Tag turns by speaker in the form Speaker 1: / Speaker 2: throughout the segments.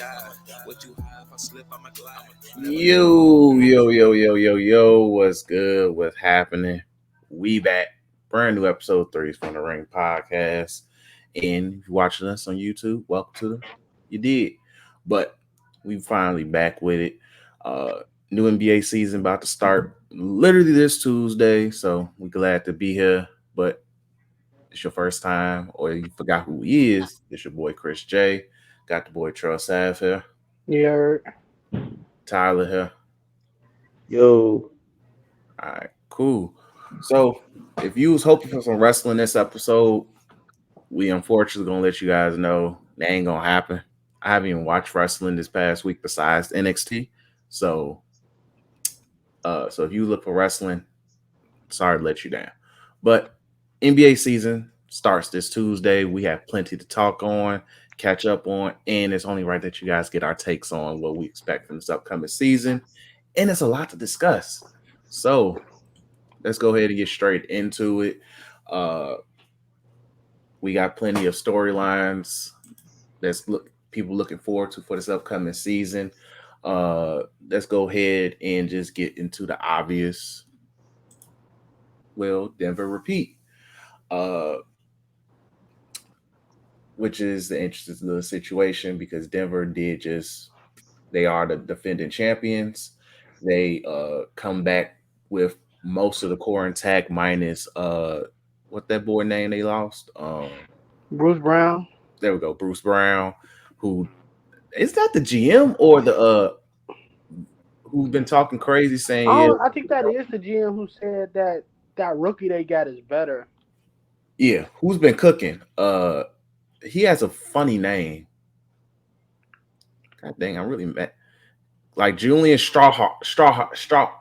Speaker 1: Yo, what's good? What's happening? We back. Brand new episode 3 from the Ring Podcast. And if you're watching us on YouTube, welcome to them. You did. But we finally back with it. Uh New NBA season about to start literally this Tuesday. So we're glad to be here. But it's your first time or you forgot who he is. It's your boy Chris J. Got the boy Trell here.
Speaker 2: Yeah,
Speaker 1: Tyler here.
Speaker 3: Yo,
Speaker 1: All right, cool. So, if you was hoping for some wrestling this episode, we unfortunately gonna let you guys know that ain't gonna happen. I haven't even watched wrestling this past week besides NXT. So, so if you look for wrestling, sorry to let you down. But NBA season starts this Tuesday. We have plenty to talk on, catch up on, and it's only right that you guys get our takes on what we expect from this upcoming season. And it's a lot to discuss. So let's go ahead and get straight into it. Uh, we got plenty of storylines that's people looking forward to for this upcoming season. Let's go ahead and just get into the obvious. Will Denver repeat? Uh, which is the interesting little situation because Denver did just they are the defending champions. They come back with most of the core intact minus what that boy name they lost?
Speaker 2: Bruce Brown.
Speaker 1: There we go, Bruce Brown, who is that the GM or the who's been talking crazy saying yeah.
Speaker 2: Oh, I think that is the GM who said that rookie they got is better.
Speaker 1: Yeah, who's been cooking? He has a funny name. God dang, I'm really mad. Like Julian Strawheart or something?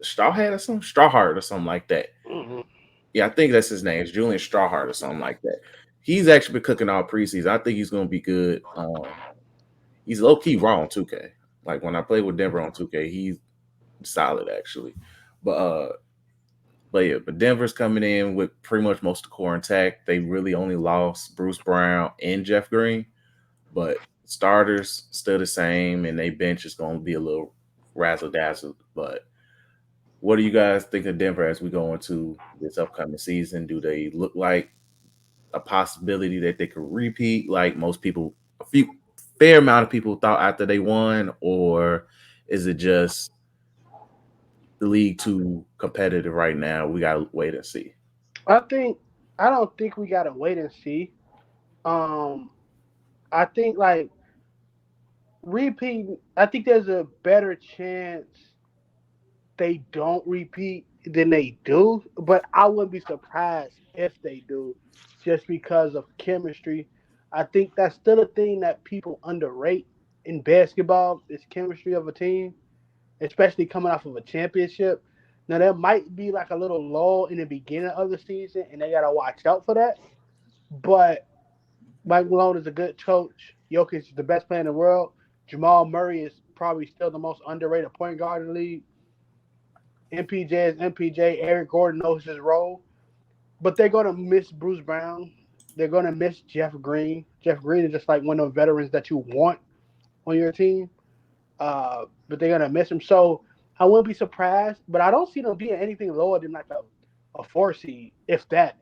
Speaker 1: Strawheart or something like that.
Speaker 2: Mm-hmm.
Speaker 1: Yeah, I think that's his name. It's Julian Strawheart or something like that. He's actually been cooking all preseason. I think he's gonna be good. He's low key raw on 2K. Like when I play with Denver on 2K, he's solid actually. But but Denver's coming in with pretty much most of the core intact. They really only lost Bruce Brown and Jeff Green, but starters still the same, and they bench is going to be a little razzle dazzle. But what do you guys think of Denver as we go into this upcoming season? Do they look like a possibility that they could repeat, like most people, a few fair amount of people thought after they won, or is it just the league too competitive right now? We gotta wait and see.
Speaker 2: I don't think we gotta wait and see. Um, I think like repeat. I think there's a better chance they don't repeat than they do, but I wouldn't be surprised if they do, just because of chemistry. I think that's still a thing that people underrate in basketball is chemistry of a team, especially coming off of a championship. Now there might be like a little lull in the beginning of the season, and they gotta watch out for that. But Mike Malone is a good coach. Jokic is the best player in the world. Jamal Murray is probably still the most underrated point guard in the league. MPJ is MPJ. Eric Gordon knows his role, but they're gonna miss Bruce Brown. They're gonna miss Jeff Green. Jeff Green is just like one of the veterans that you want on your team. But they're gonna miss him. So I wouldn't be surprised, but I don't see them being anything lower than like a 4 seed, if that.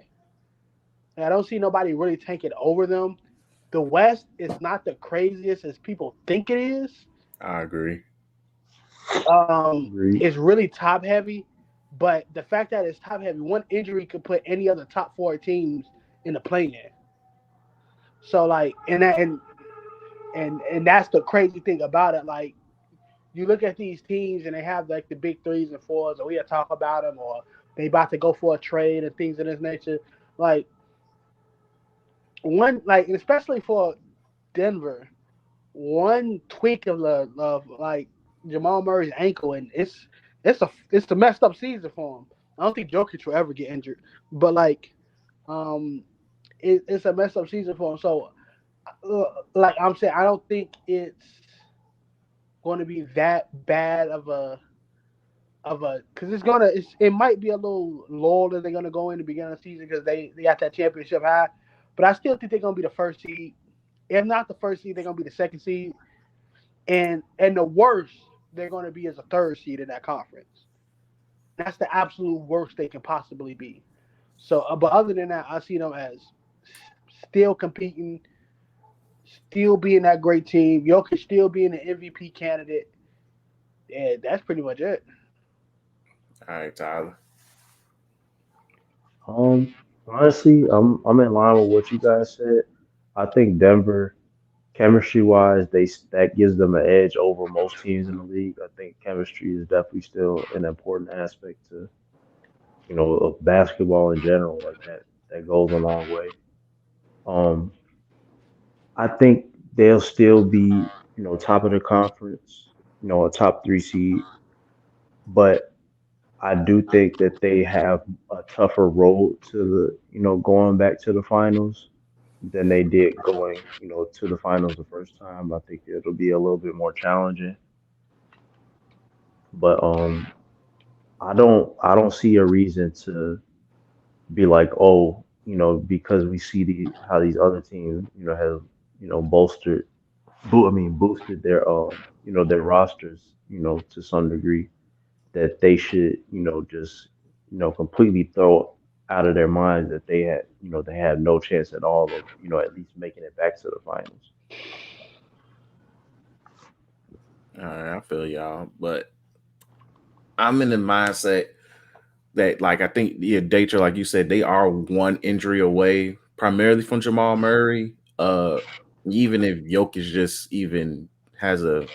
Speaker 2: And I don't see nobody really tanking over them. The West is not the craziest as people think it is.
Speaker 1: I agree.
Speaker 3: agreed.
Speaker 2: It's really top heavy, but the fact that it's top heavy, one injury could put any other top four teams in the play-in. So like, and that's the crazy thing about it. Like, you look at these teams and they have like the big threes and fours, and we talk about them, or they about to go for a trade and things of this nature. Like one, like especially for Denver, one tweak of like Jamal Murray's ankle, and it's a messed up season for him. I don't think Jokic will ever get injured, but like, um, it's a messed up season for him. So, like I'm saying, I don't think it's going to be that bad of a because it might be a little lull that they're gonna go in the beginning of the season because they got that championship high, but I still think they're gonna be the first seed. If not the first seed, they're gonna be the second seed. And the worst they're going to be as a third seed in that conference. That's the absolute worst they can possibly be. So, but other than that, I see them as still competing, still being that great team. Jokic still being an MVP candidate, and that's pretty much it.
Speaker 1: All right, Tyler.
Speaker 3: Um, Honestly, I'm in line with what you guys said. I think Denver, chemistry wise, that gives them an edge over most teams in the league. I think chemistry is definitely still an important aspect to of basketball in general. Like that goes a long way. Um, I think they'll still be top of the conference, a top three seed, but I do think that they have a tougher road to the, going back to the finals than they did going, to the finals the first time. I think it'll be a little bit more challenging, but I don't see a reason to be like, oh, because we see how these other teams, have, bolstered, boosted their, their rosters, to some degree that they should, just, completely throw out of their minds that they had no chance at all of, at least making it back to the finals.
Speaker 1: All right, I feel y'all, but I'm in the mindset that, like, I think yeah, Dater, like you said, they are one injury away, primarily from Jamal Murray. Even if Jokic just even has a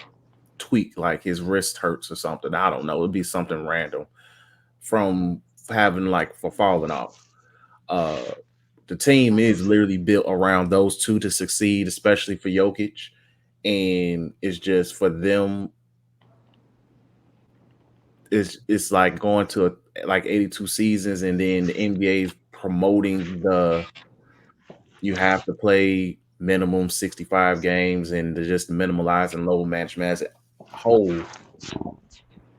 Speaker 1: tweak, like his wrist hurts or something, I don't know, it'd be something random from having like for falling off. Uh, the team is literally built around those two to succeed, especially for Jokic, and it's just for them. It's like going to like 82 seasons, and then the NBA is promoting the you have to play minimum 65 games and they're just minimalizing low management as a whole.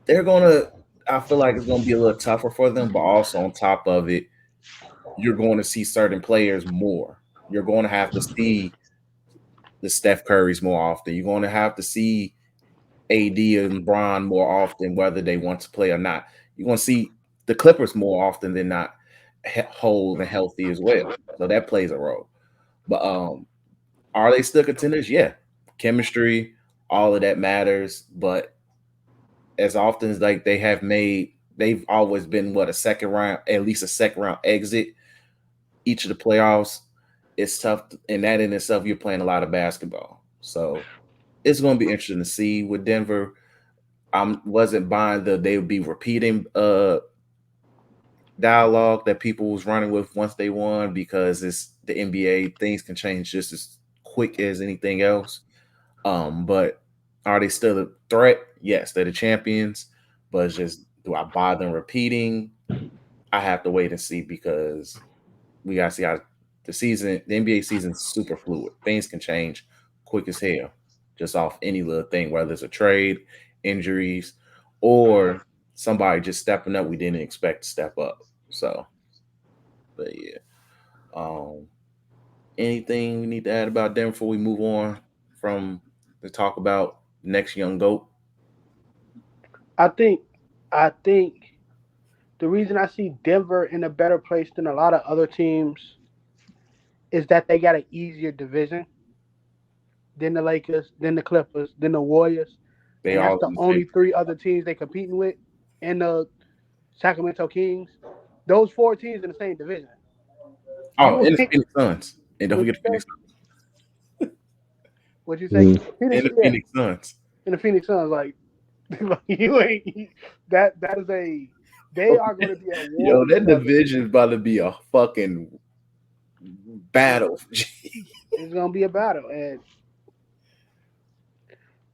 Speaker 1: They're gonna I feel like it's gonna be a little tougher for them, but also on top of it, you're going to see certain players more. You're going to have to see the Steph Currys more often. You're going to have to see AD and LeBron more often, whether they want to play or not. You're going to see the Clippers more often than not, whole and healthy as well. So that plays a role. But are they still contenders? Yeah, chemistry, all of that matters. But as often as like they've always been what a second round, at least a second round exit each of the playoffs. It's tough, and that in itself, you're playing a lot of basketball. So it's going to be interesting to see with Denver. I wasn't buying the they would be repeating dialogue that people was running with once they won, because it's the NBA, things can change just as quick as anything else. But are they still a threat? Yes, they're the champions, but it's just, do I buy them repeating? I have to wait and see, because we gotta see how the NBA season's super fluid. Things can change quick as hell, just off any little thing, whether it's a trade, injuries, or somebody just stepping up we didn't expect to step up. So, but yeah. Um, Anything we need to add about them before we move on from the talk about next young goat?
Speaker 2: I think, I think the reason I see Denver in a better place than a lot of other teams is that they got an easier division than the Lakers, than the Clippers, than the Warriors,
Speaker 1: They
Speaker 2: and that's
Speaker 1: all
Speaker 2: the
Speaker 1: in the same.
Speaker 2: only three other teams they competing with, and the Sacramento Kings. Those four teams in the same division. You
Speaker 1: Oh,
Speaker 2: would
Speaker 1: and the
Speaker 2: think.
Speaker 1: Phoenix Suns. And don't
Speaker 2: What
Speaker 1: forget
Speaker 2: you
Speaker 1: the
Speaker 2: say?
Speaker 1: Phoenix
Speaker 2: What you say?
Speaker 3: Mm.
Speaker 2: Phoenix,
Speaker 1: and the
Speaker 2: yeah,
Speaker 1: Phoenix Suns.
Speaker 2: and the Phoenix Suns. Like, like you ain't that is a. They are going to be at war
Speaker 1: Yo,
Speaker 2: with
Speaker 1: that
Speaker 2: each other.
Speaker 1: division is about to be a fucking
Speaker 2: It,
Speaker 1: battle.
Speaker 2: it's going to be a battle, and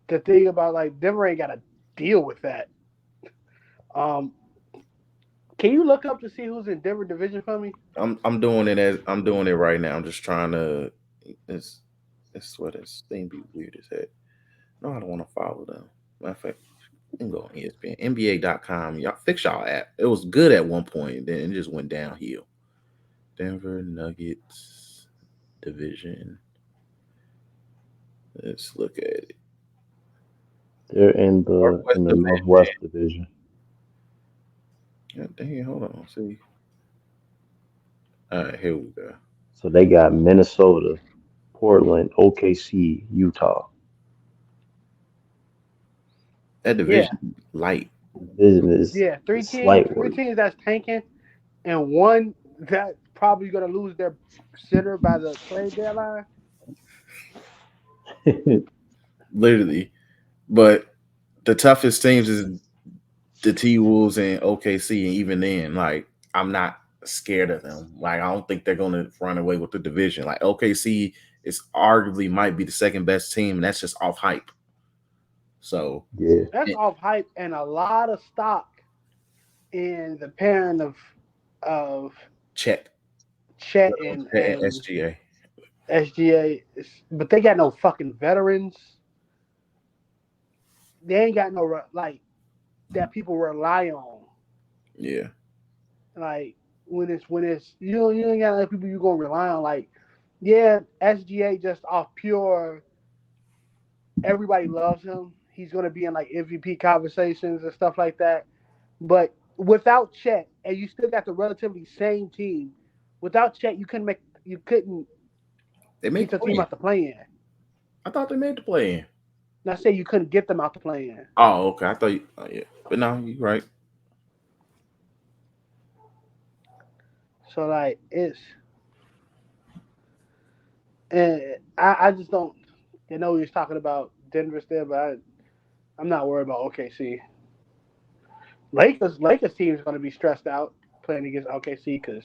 Speaker 2: the thing about like Denver ain't got to deal with that. Um, can you look up to see who's in Denver division for me?
Speaker 1: I'm doing it as I'm doing it right now. I'm just trying to. It's it's what this thing be weird as heck. No, I don't want to follow them. Matter of fact, you can go on ESPN, NBA.com. Y'all fix y'all app. It was good at one point, then it just went downhill. Denver Nuggets division. Let's look at it.
Speaker 3: They're in
Speaker 1: Northwest
Speaker 3: the
Speaker 1: Division.
Speaker 3: Northwest Division.
Speaker 1: Yeah, dang, hold on. See. All right, here we go.
Speaker 3: So they got Minnesota, Portland, OKC, Utah.
Speaker 1: That
Speaker 2: Yeah,
Speaker 1: division light.
Speaker 3: Division
Speaker 2: yeah.
Speaker 3: is slight
Speaker 2: Three
Speaker 3: work.
Speaker 2: teams that's tanking, and one that probably gonna lose their center by the trade deadline.
Speaker 1: Literally. But the toughest teams is the T Wolves and OKC, and even then, like I'm not scared of them. Like I don't think they're gonna run away with the division. Like OKC is arguably might be the second best team, and that's just off hype. So
Speaker 3: Yeah,
Speaker 2: That's
Speaker 1: and
Speaker 2: off hype and a lot of stock in the pairing of
Speaker 1: check
Speaker 2: Chet
Speaker 1: and
Speaker 2: and
Speaker 1: SGA.
Speaker 2: SGA, but they got no fucking veterans. They ain't got no like that people rely on.
Speaker 1: Yeah.
Speaker 2: Like when it's you ain't got other people you gonna rely on. Like yeah, SGA just off pure. Everybody loves him. He's gonna be in like MVP conversations and stuff like that. But without Chet, and you still got the relatively same team. Without Chet, you couldn't
Speaker 1: They made
Speaker 2: get
Speaker 1: the
Speaker 2: your team
Speaker 1: play in.
Speaker 2: out the play in.
Speaker 1: I thought they made the play in.
Speaker 2: Not say you couldn't get them out the play in.
Speaker 1: Oh, okay. I thought you oh, yeah. But no, you're right.
Speaker 2: So like it's and I just don't. I know he was talking about Denver still, but I'm not worried about OKC. Lakers team is going to be stressed out playing against OKC because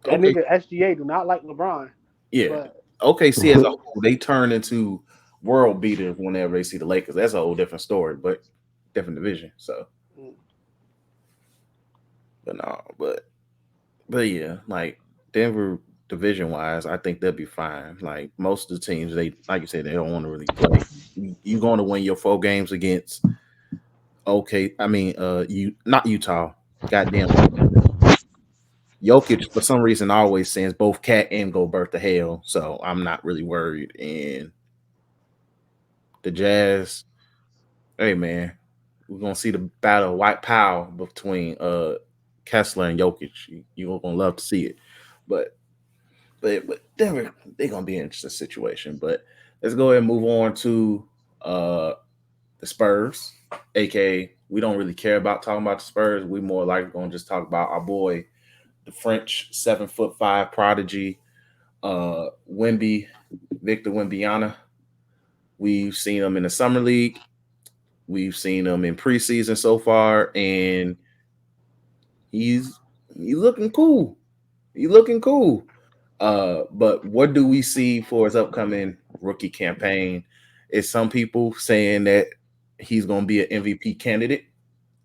Speaker 2: that
Speaker 1: Okay.
Speaker 2: nigga SGA do not like LeBron.
Speaker 1: Yeah.
Speaker 2: But
Speaker 1: OKC as a whole, they turn into world beaters whenever they see the Lakers. That's a whole different story, but different division. So, but no, but yeah, like Denver division wise, I think they'll be fine. Like most of the teams, they like you said, they don't want to really play. You're going to win your 4 games against okay. I mean, you not Utah. Goddamn, Jokic for some reason always sends both Cat and Gobert to hell. So I'm not really worried. And the Jazz, hey man, we're gonna see the battle of white power between Kessler and Jokic. You're gonna love to see it. But but Denver, they're gonna be an interesting situation. But let's go ahead and move on to the Spurs, aka we don't really care about talking about the Spurs. We more likely gonna just talk about our boy, the French 7'5" prodigy, Wemby, Victor Wembyana. We've seen him in the summer league. We've seen him in preseason so far, and he's he's looking cool. He's looking cool. But what do we see for his upcoming rookie campaign? Is some people saying that he's going to be an MVP candidate,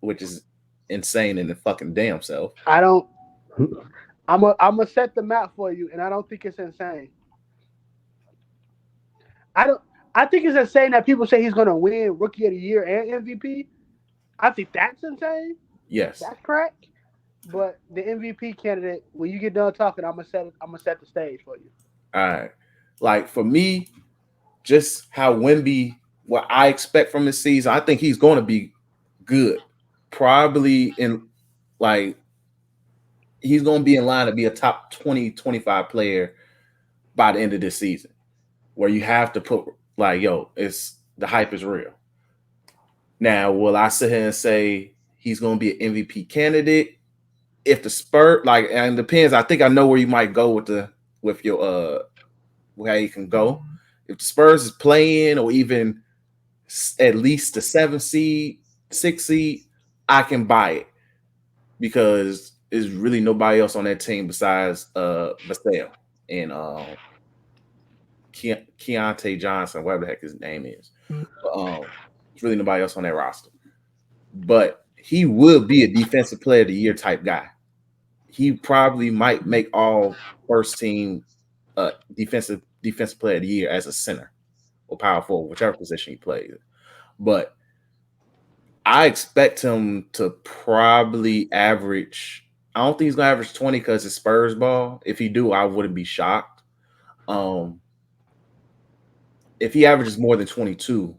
Speaker 1: which is insane in the fucking damn self.
Speaker 2: I don't. I'm gonna set the map for you, and I don't think it's insane. I don't. I think it's insane that people say he's gonna win Rookie of the Year and MVP. I think that's insane.
Speaker 1: Yes.
Speaker 2: That's correct. But the MVP candidate, when you get done talking, I'm gonna set the stage for you.
Speaker 1: All right. Like for me, just how Wemby, what I expect from this season, I think he's going to be good. Probably in like he's going to be in line to be a top 20, 25 player by the end of this season, where you have to put like, yo, it's the hype is real. Now, will I sit here and say he's going to be an MVP candidate? If the Spurs, like, and it depends. I think I know where you might go with your how you can go. If the Spurs is playing or even at least the 7 seed, 6 seed, I can buy it because there's really nobody else on that team besides Vassell and Keontae Johnson, whatever the heck his name is. But, there's really nobody else on that roster. But he will be a defensive player of the year type guy. He probably might make all first team defensive player of the year as a center or power forward, whichever position he plays. But I expect him to probably average. I don't think he's gonna average 20 because it's Spurs ball. If he do, I wouldn't be shocked. Um, if he averages more than 22,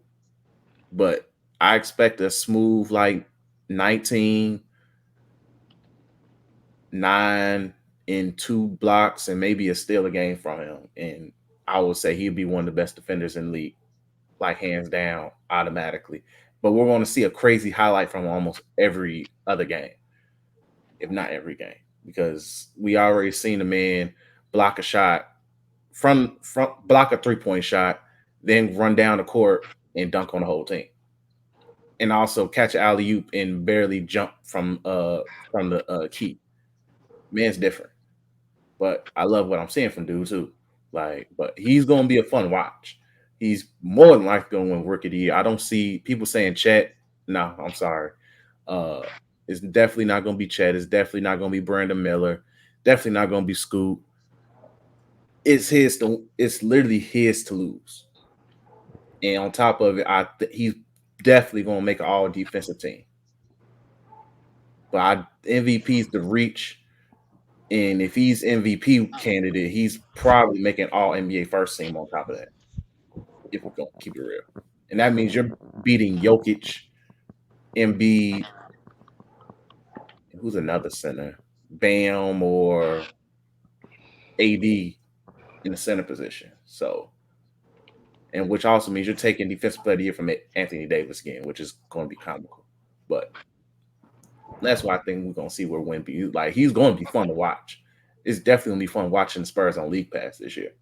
Speaker 1: but I expect a smooth like 19, 9 in 2 blocks and maybe a steal a game from him. And I would say he'd be one of the best defenders in the league, like hands down, automatically. But we're going to see a crazy highlight from almost every other game, if not every game, because we already seen a man block a shot from block a 3-point shot, then run down the court and dunk on the whole team, and also catch an alley oop and barely jump from the key. Man's different, but I love what I'm seeing from dude too. Like, but he's gonna be a fun watch. He's more than likely gonna win Rookie of the Year. I don't see people saying Chet. No, I'm sorry. Uh, it's definitely not gonna be Chet. It's definitely not gonna be Brandon Miller. Definitely not gonna be Scoot. It's his. It's literally his to lose. And on top of it, he's definitely gonna make an all defensive team. But MVP's the reach. And if he's MVP candidate, he's probably making all NBA first team on top of that. If we're gonna keep it real. And that means you're beating Jokic, Embiid, who's another center? Bam or AD in the center position. So, and which also means you're taking defensive player of the year from Anthony Davis again, which is going to be comical. But that's why I think we're going to see where Wemby, like, he's going to be fun to watch. It's definitely going to be fun watching the Spurs on League Pass this year.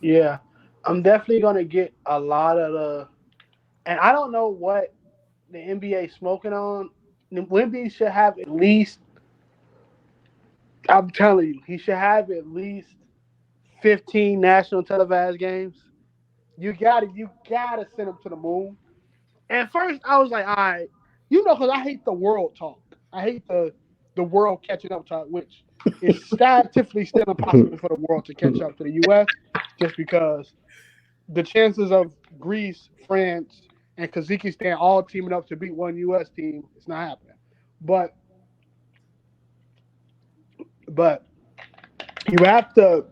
Speaker 2: Yeah, I'm definitely going to get a lot of and I don't know what the NBA is smoking on. Wemby should have at least, I'm telling you, he should have at least 15 national televised games. You gotta send him to the moon. And first, I was like, all right, because I hate the world talk. I hate the world catching up talk, which is scientifically still impossible for the world to catch up to the U.S. just because the chances of Greece, France, and Kazakhstan all teaming up to beat one U.S. team, it's not happening. But you have to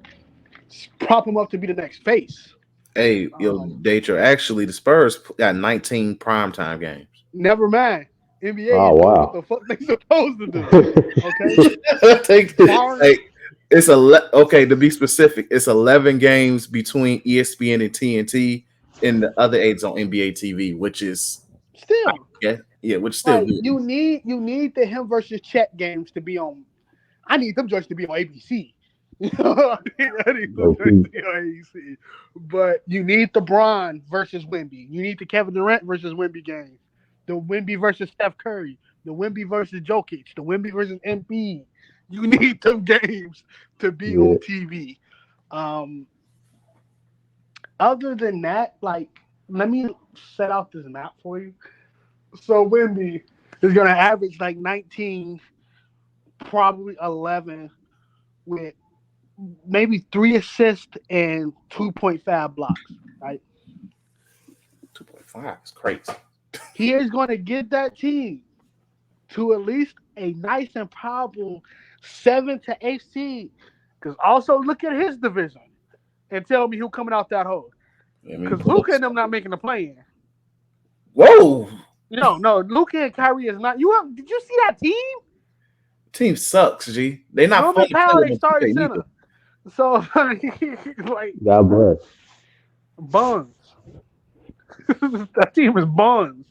Speaker 2: prop them up to be the next face.
Speaker 1: Hey, Datro, actually, the Spurs got 19 primetime games.
Speaker 2: Never mind. NBA
Speaker 3: Oh,
Speaker 2: is doing what
Speaker 3: wow.
Speaker 2: the fuck they supposed to do. Okay?
Speaker 1: It's okay, to be specific, it's 11 games between ESPN and TNT, and the other 8's on NBA TV, which is
Speaker 2: Still.
Speaker 1: which is still
Speaker 2: Like,
Speaker 1: good.
Speaker 2: you need the him versus Chet games to be on. I need them just to be on ABC. I need them just to be on ABC. But you need the Bron versus Wemby. You need the Kevin Durant versus Wemby games. The Wemby versus Steph Curry. The Wemby versus Jokic. The Wemby versus Embiid. You need them games to be on TV. Other than that, like, let me set out this map for you. So Wemby is going to average like 19, probably 11, with maybe 3 assists and 2.5 blocks, right?
Speaker 1: 2.5 is crazy.
Speaker 2: He is going to get that team to at least a nice and probable 7 to 8 seed. Because also look at his division and tell me who coming out that hole. Because Luka and them not making the play-in.
Speaker 1: Whoa!
Speaker 2: No, Luka and Kyrie is not. Did you see that team?
Speaker 1: Team sucks, G. They're not
Speaker 2: Norman Powell, they started center. So, like,
Speaker 3: God bless.
Speaker 2: buns. That team is buns.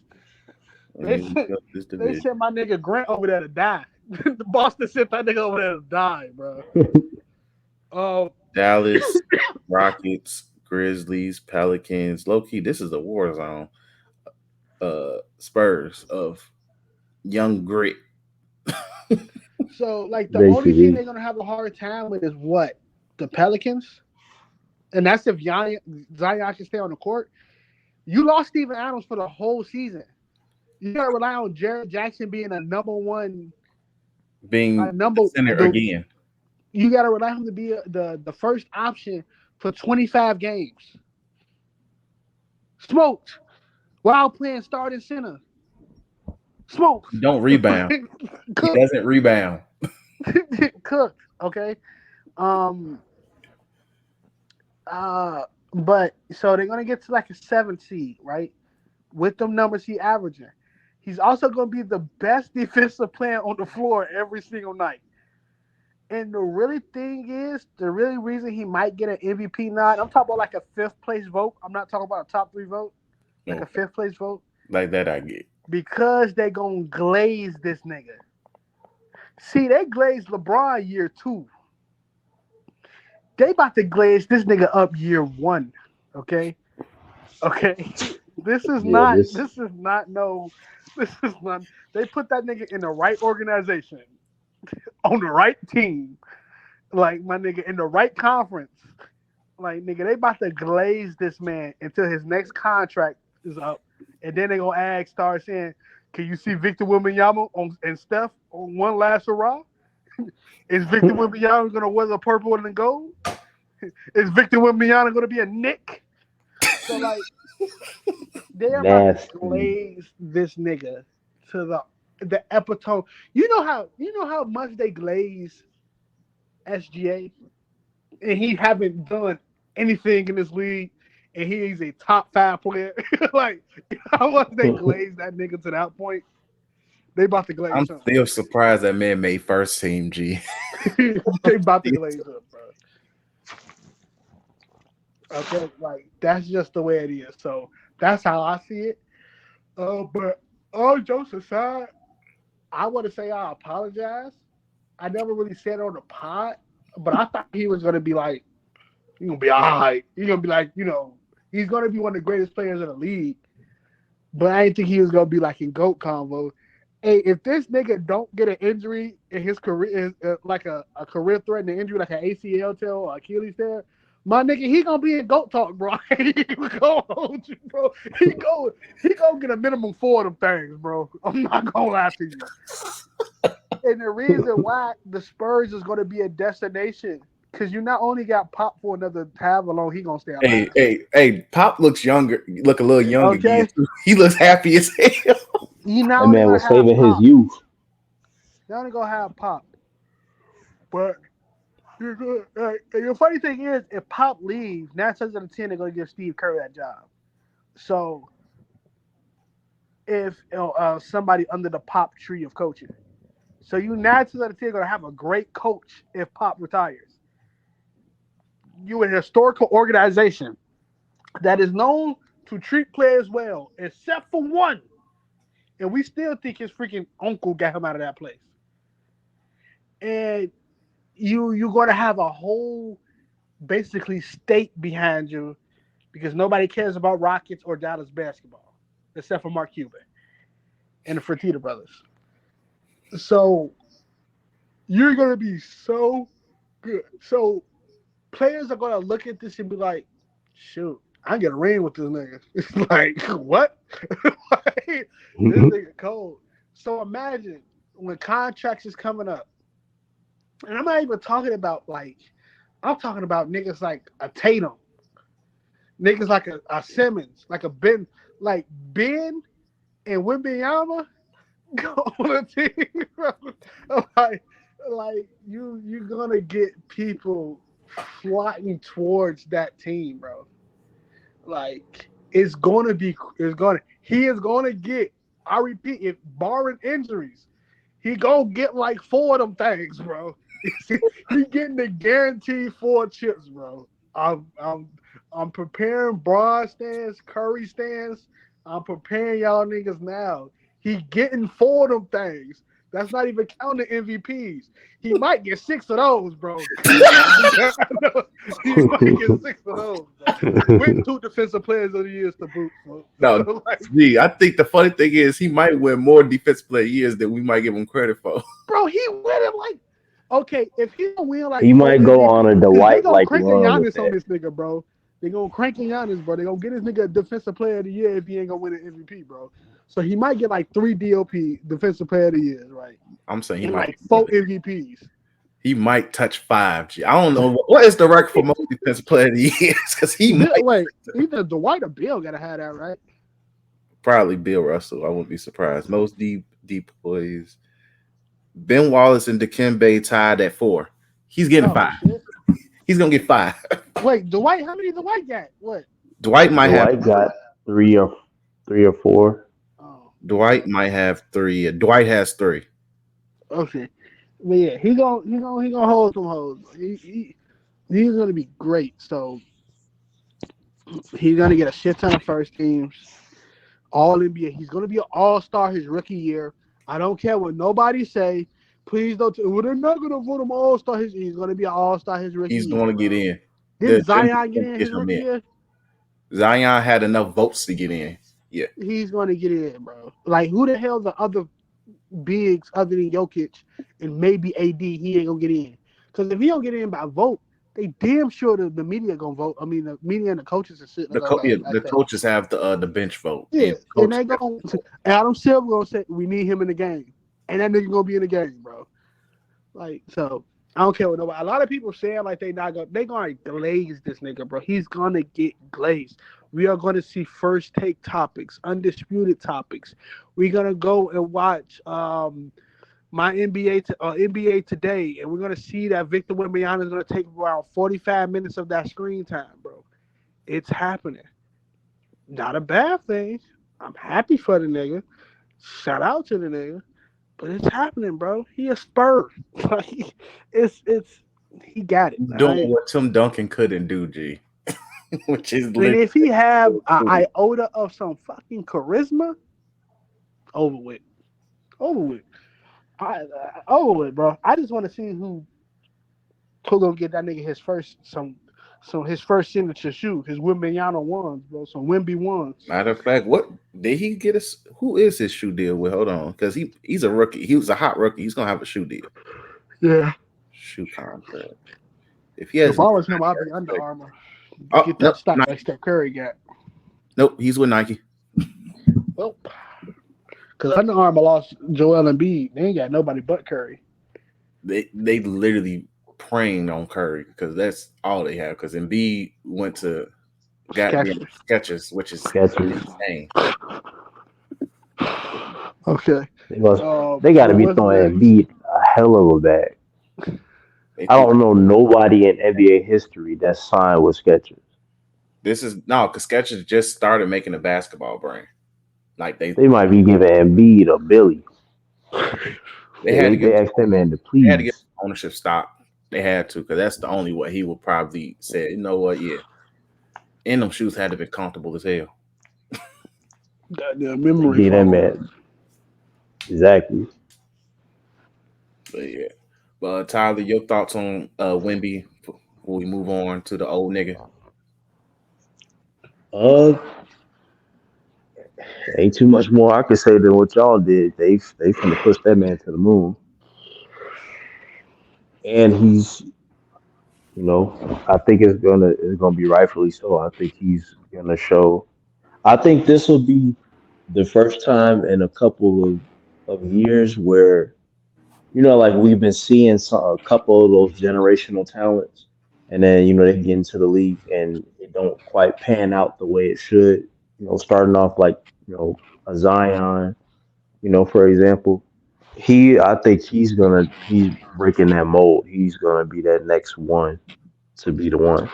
Speaker 2: They sent my nigga Grant over there to die. The Boston sent that nigga over there to die, bro.
Speaker 1: Dallas, Rockets, Grizzlies, Pelicans. Low key, this is a war zone. Spurs of young grit.
Speaker 2: So, like, the only team they're gonna have a hard time with is what? The Pelicans, and that's if Zion can stay on the court. You lost Steven Adams for the whole season. You gotta rely on Jared Jackson being a number one,
Speaker 1: center again.
Speaker 2: You gotta rely on him to be the first option for 25 games. Smoked while playing starting center. Smoked.
Speaker 1: Don't rebound. He doesn't rebound.
Speaker 2: Cooked. Okay. But so they're gonna get to like a 7th seed, right? with them numbers he averaging. He's also going to be the best defensive player on the floor every single night. And the really thing is, the really reason he might get an MVP nod, I'm talking about like a fifth place vote. I'm not talking about a top 3 vote, like a fifth place vote.
Speaker 1: Like that, I get.
Speaker 2: Because they going to glaze this nigga. See, they glazed LeBron year 2. They about to glaze this nigga up year 1. Okay? Okay? This is not they put that nigga in the right organization, on the right team, like my nigga in the right conference. Like nigga, they about to glaze this man until his next contract is up. And then they gonna start saying, can you see Victor Wembanyama and Steph on one last hurrah? Is Victor Wembanyama gonna wear the purple and the gold? Is Victor Wembanyama gonna be a Knick? So like they're about to glaze this nigga to the epitome. You know how much they glaze SGA, and he haven't done anything in this league, and he's a top 5 player. Like how much they glaze that nigga to that point? They about to glaze.
Speaker 1: I'm still surprised that man made first team. G.
Speaker 2: They about to glaze up, bro. Okay, like that's just the way it is. So that's how I see it. But all jokes aside, I want to say I apologize. I never really said it on the pod, but I thought he was gonna be like, he's gonna be all right. He's gonna be like, he's gonna be one of the greatest players in the league. But I didn't think he was gonna be like in GOAT convo. Hey, if this nigga don't get an injury in his career, like a career-threatening injury, like an ACL tear or Achilles tear, my nigga, he gonna be in GOAT talk, bro. He gonna hold you, bro. He gonna get a minimum 4 of them things, bro. I'm not gonna lie to you. And the reason why the Spurs is gonna be a destination, because you not only got Pop for another however long he gonna stay out.
Speaker 1: Hey, Pop looks younger. Look a little younger. Okay. He looks happy as hell.
Speaker 3: That man was saving his youth.
Speaker 2: They're only gonna have Pop, but. The funny thing is, if Pop leaves, 9 times out of 10 they're gonna give Steve Kerr that job. So, if somebody under the Pop tree of coaching, so you 9 times out of 10 gonna have a great coach if Pop retires. You an historical organization that is known to treat players well, except for one, and we still think his freaking uncle got him out of that place. And you're going to have a whole, basically, state behind you because nobody cares about Rockets or Dallas basketball except for Mark Cuban and the Fertitta brothers. So you're going to be so good. So players are going to look at this and be like, shoot, I get a ring with this nigga. It's like, what? Like, this nigga cold. So imagine when contracts is coming up, and I'm not even talking about I'm talking about niggas like a Tatum, niggas like a Simmons, like a Ben and Wembanyama go on a team, bro. Like you're gonna get people flocking towards that team, bro. Like he is gonna get. I repeat, if barring injuries, he gonna get like 4 of them things, bro. He getting the guaranteed 4 chips, bro. I'm preparing Braun stands, Curry stands. I'm preparing y'all niggas now. He getting 4 of them things. That's not even counting MVPs. He might get 6 of those, bro. He might get 6 of those, bro. With 2 defensive players of the years to boot, bro.
Speaker 1: No, I think the funny thing is he might win more defensive player years than we might give him credit for.
Speaker 2: Bro, he winning okay, if he don't win
Speaker 3: he might go on a Dwight
Speaker 2: like cranking Giannis on this nigga, bro. They gonna crank Giannis, bro. They gonna get this nigga a defensive player of the year if he ain't gonna win an MVP, bro. So he might get like 3 DOP defensive player of the year, right?
Speaker 1: I'm saying he
Speaker 2: and
Speaker 1: might
Speaker 2: like 4 MVPs.
Speaker 1: He might touch 5. I don't know what is the record for most defensive player of the year because he might.
Speaker 2: Wait, either Dwight or Bill gotta have that, right?
Speaker 1: Probably Bill Russell. I wouldn't be surprised. Most deep plays. Ben Wallace and Dikembe tied at 4. He's getting 5. Shit. He's gonna get 5.
Speaker 2: Wait, Dwight? How many Dwight got? What?
Speaker 1: Dwight got
Speaker 3: 3 or 3 or 4.
Speaker 2: Oh,
Speaker 1: Dwight might have 3. Dwight has 3.
Speaker 2: okay. But yeah, he gonna hold some hoes. He's gonna be great. So he's gonna get a shit ton of first teams. All NBA. He's gonna be an all star his rookie year. I don't care what nobody say. Please don't. Well, they're not gonna vote him all star. He's gonna be an all star his rookie
Speaker 1: He's
Speaker 2: year,
Speaker 1: going to get
Speaker 2: bro.
Speaker 1: in.
Speaker 2: Didn't
Speaker 1: Them
Speaker 2: Zion get
Speaker 1: gonna
Speaker 2: in
Speaker 1: get
Speaker 2: his
Speaker 1: him
Speaker 2: rookie
Speaker 1: in.
Speaker 2: year?
Speaker 1: Zion had enough votes to get in. Yeah.
Speaker 2: He's gonna get in, bro. Like who the hell the other bigs other than Jokic and maybe AD? He ain't gonna get in. Because if he don't get in by vote, they damn sure the media gonna vote. I mean, the media and the coaches and shit are gonna
Speaker 1: The
Speaker 2: like that.
Speaker 1: coaches have the bench vote.
Speaker 2: Yeah,
Speaker 1: And
Speaker 2: and
Speaker 1: coach,
Speaker 2: they going Adam Silver gonna say we need him in the game, and that nigga gonna be in the game, bro. Like so, I don't care what nobody. A lot of people saying like they gonna glaze this nigga, bro. He's gonna get glazed. We are gonna see first take topics, undisputed topics. We're gonna go and watch my NBA today, and we're gonna see that Victor Wembanyama is gonna take around 45 minutes of that screen time, bro. It's happening. Not a bad thing. I'm happy for the nigga. Shout out to the nigga. But it's happening, bro. He a Spur. Like it's he got it. All
Speaker 1: doing
Speaker 2: right.
Speaker 1: what Tim Duncan couldn't do, G, which is
Speaker 2: And if he have an
Speaker 1: literally
Speaker 2: iota of some fucking charisma, over with. Over with. Over with, bro. I just want to see who gonna get that nigga his first his first signature shoe, his Wimbyano ones, bro. Some Wemby ones.
Speaker 1: matter of fact. What did he get us? Who is his shoe deal with? Hold on, because he's a rookie. He was a hot rookie. He's gonna have a shoe deal.
Speaker 2: Yeah.
Speaker 1: Shoe contract. If he has,
Speaker 2: If I was him, I'd be Under Armour.
Speaker 1: oh
Speaker 2: Get
Speaker 1: nope,
Speaker 2: that stock
Speaker 1: Nike.
Speaker 2: like Steph Curry got.
Speaker 1: Nope, he's with Nike.
Speaker 2: Well, because Under Armour lost Joel Embiid. They ain't got nobody but Curry.
Speaker 1: They literally preying on Curry because that's all they have. Because Embiid went to goddamn
Speaker 2: Skechers.
Speaker 1: Skechers, which is
Speaker 3: Skechers.
Speaker 1: insane.
Speaker 2: Okay.
Speaker 3: They got to be
Speaker 2: What's
Speaker 3: throwing
Speaker 2: next?
Speaker 3: Embiid a hell of a bag.
Speaker 1: They
Speaker 3: I
Speaker 1: think
Speaker 3: don't know nobody in NBA history that signed with Skechers.
Speaker 1: this is no, because Skechers just started making a basketball brand. Like
Speaker 3: They might be giving Embiid a Billy.
Speaker 1: they had to
Speaker 3: They
Speaker 1: give
Speaker 3: asked that man to
Speaker 1: they had to get
Speaker 3: please.
Speaker 1: ownership stock. They had to because that's the only way he would probably say, you know what, yeah. And them shoes had to be comfortable as hell.
Speaker 2: Goddamn
Speaker 3: They
Speaker 2: memory
Speaker 3: gave that
Speaker 2: foam.
Speaker 3: man exactly.
Speaker 1: But yeah. But Tyler, your thoughts on Wemby before we move on to the old nigga?
Speaker 3: Uh, ain't too much more I could say than what y'all did. They finna push that man to the moon, and he's I think it's gonna be rightfully so. I think he's gonna show. I think this will be the first time in a couple of years where like we've been seeing a couple of those generational talents, and then they get into the league and it don't quite pan out the way it should. Starting off like a Zion, for example. I think he's breaking that mold. He's gonna be that next one to be the one.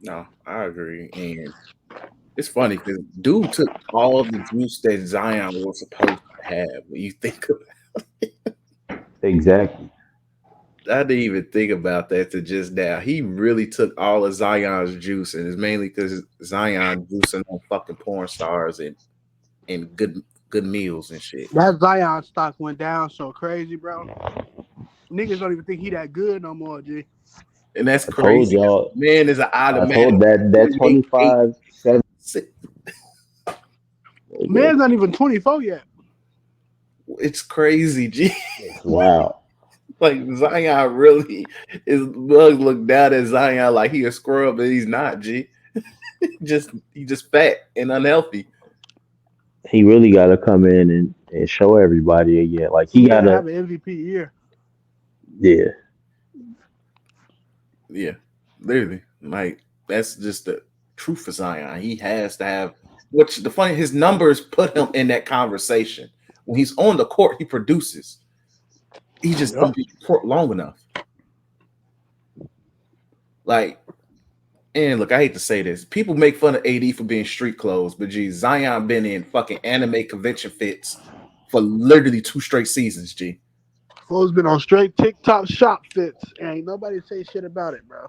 Speaker 1: No, I agree. And it's funny because dude took all of the juice that Zion was supposed to have. When you think of
Speaker 3: Exactly.
Speaker 1: I didn't even think about that to just now. He really took all of Zion's juice, and it's mainly because Zion juicing on fucking porn stars and good meals and shit.
Speaker 2: That Zion stock went down so crazy, bro. Niggas don't even think he that good no more, G.
Speaker 1: And that's
Speaker 3: I told
Speaker 1: crazy.
Speaker 3: y'all.
Speaker 1: Man is an
Speaker 3: I
Speaker 1: automatic
Speaker 3: told that
Speaker 1: 48,
Speaker 3: 25-7.
Speaker 2: Man's not even 24 yet.
Speaker 1: it's crazy, G.
Speaker 3: It's wild.
Speaker 1: Like Zion really is bugs look down at Zion like he a scrub, but he's not, G. He just fat and unhealthy.
Speaker 3: He really got to come in and show everybody again. Like he
Speaker 2: He
Speaker 3: got
Speaker 2: gotta
Speaker 3: to,
Speaker 2: have an MVP year.
Speaker 3: yeah.
Speaker 1: Yeah, literally. Like that's just the truth for Zion. He has to have. Which the funny, his numbers put him in that conversation. When he's on the court, he produces. He just
Speaker 2: Yep.
Speaker 1: don't be court long enough. Like And look, I hate to say this. People make fun of AD for being street clothes, but geez, Zion been in fucking anime convention fits for literally 2 straight seasons, G.
Speaker 2: Fool's been on straight TikTok shop fits, and ain't nobody say shit about it, bro.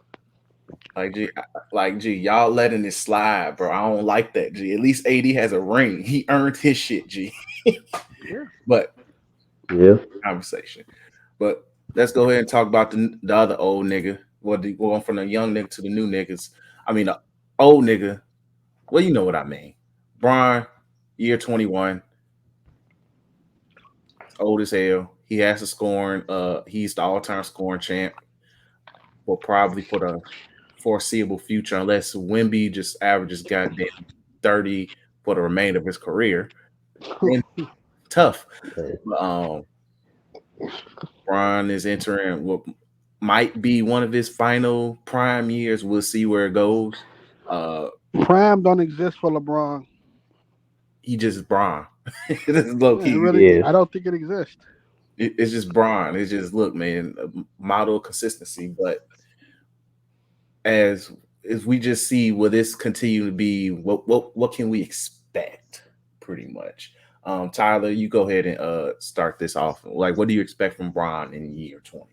Speaker 1: G, y'all letting it slide, bro. I don't like that, G. At least AD has a ring. He earned his shit, G.
Speaker 2: Yeah.
Speaker 1: But
Speaker 3: Yeah.
Speaker 1: conversation. But let's go ahead and talk about the other old nigga. Going from the young nigga to the new niggas. I mean, the old nigga. Well, you know what I mean. Brian, year 21, old as hell. He has a scoring. He's the all-time scoring champ. Will probably for the foreseeable future, unless Wemby just averages goddamn 30 for the remainder of his career. Then tough.
Speaker 3: Hey,
Speaker 1: But, Brian is entering what might be one of his final prime years. We'll see where it goes. Uh,
Speaker 2: Prime don't exist for LeBron.
Speaker 1: he just Brian. This is low
Speaker 2: Yeah, it
Speaker 1: key.
Speaker 2: really.
Speaker 3: yeah.
Speaker 2: I don't think it exists.
Speaker 1: It's just Brian. It's just look, man, a model of consistency. But as we just see, will this continue to be what can we expect? Pretty much. Tyler, you go ahead and start this off. Like, what do you expect from Brian in year 21?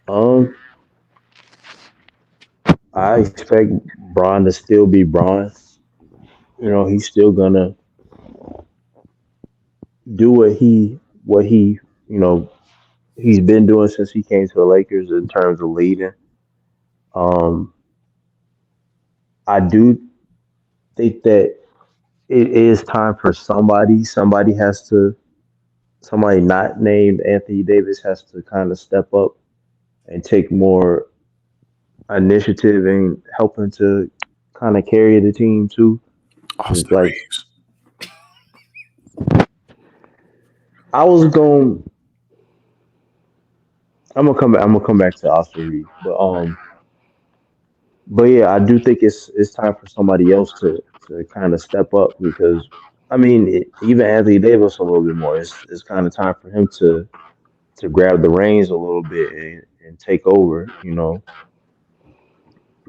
Speaker 3: Um, I expect Braun to still be Braun. You know, he's still gonna do what he you know he's been doing since he came to the Lakers in terms of leading. Um, I do think that it is time for somebody. Somebody not named Anthony Davis has to kind of step up and take more initiative in helping to kind of carry the team too. Because
Speaker 1: Austin
Speaker 3: like
Speaker 1: Reeves.
Speaker 3: I was going, I'm gonna come back to Austin Reeves, but yeah, I do think it's time for somebody else to kind of step up because I mean even Anthony Davis a little bit more. It's kind of time for him to grab the reins a little bit and take over.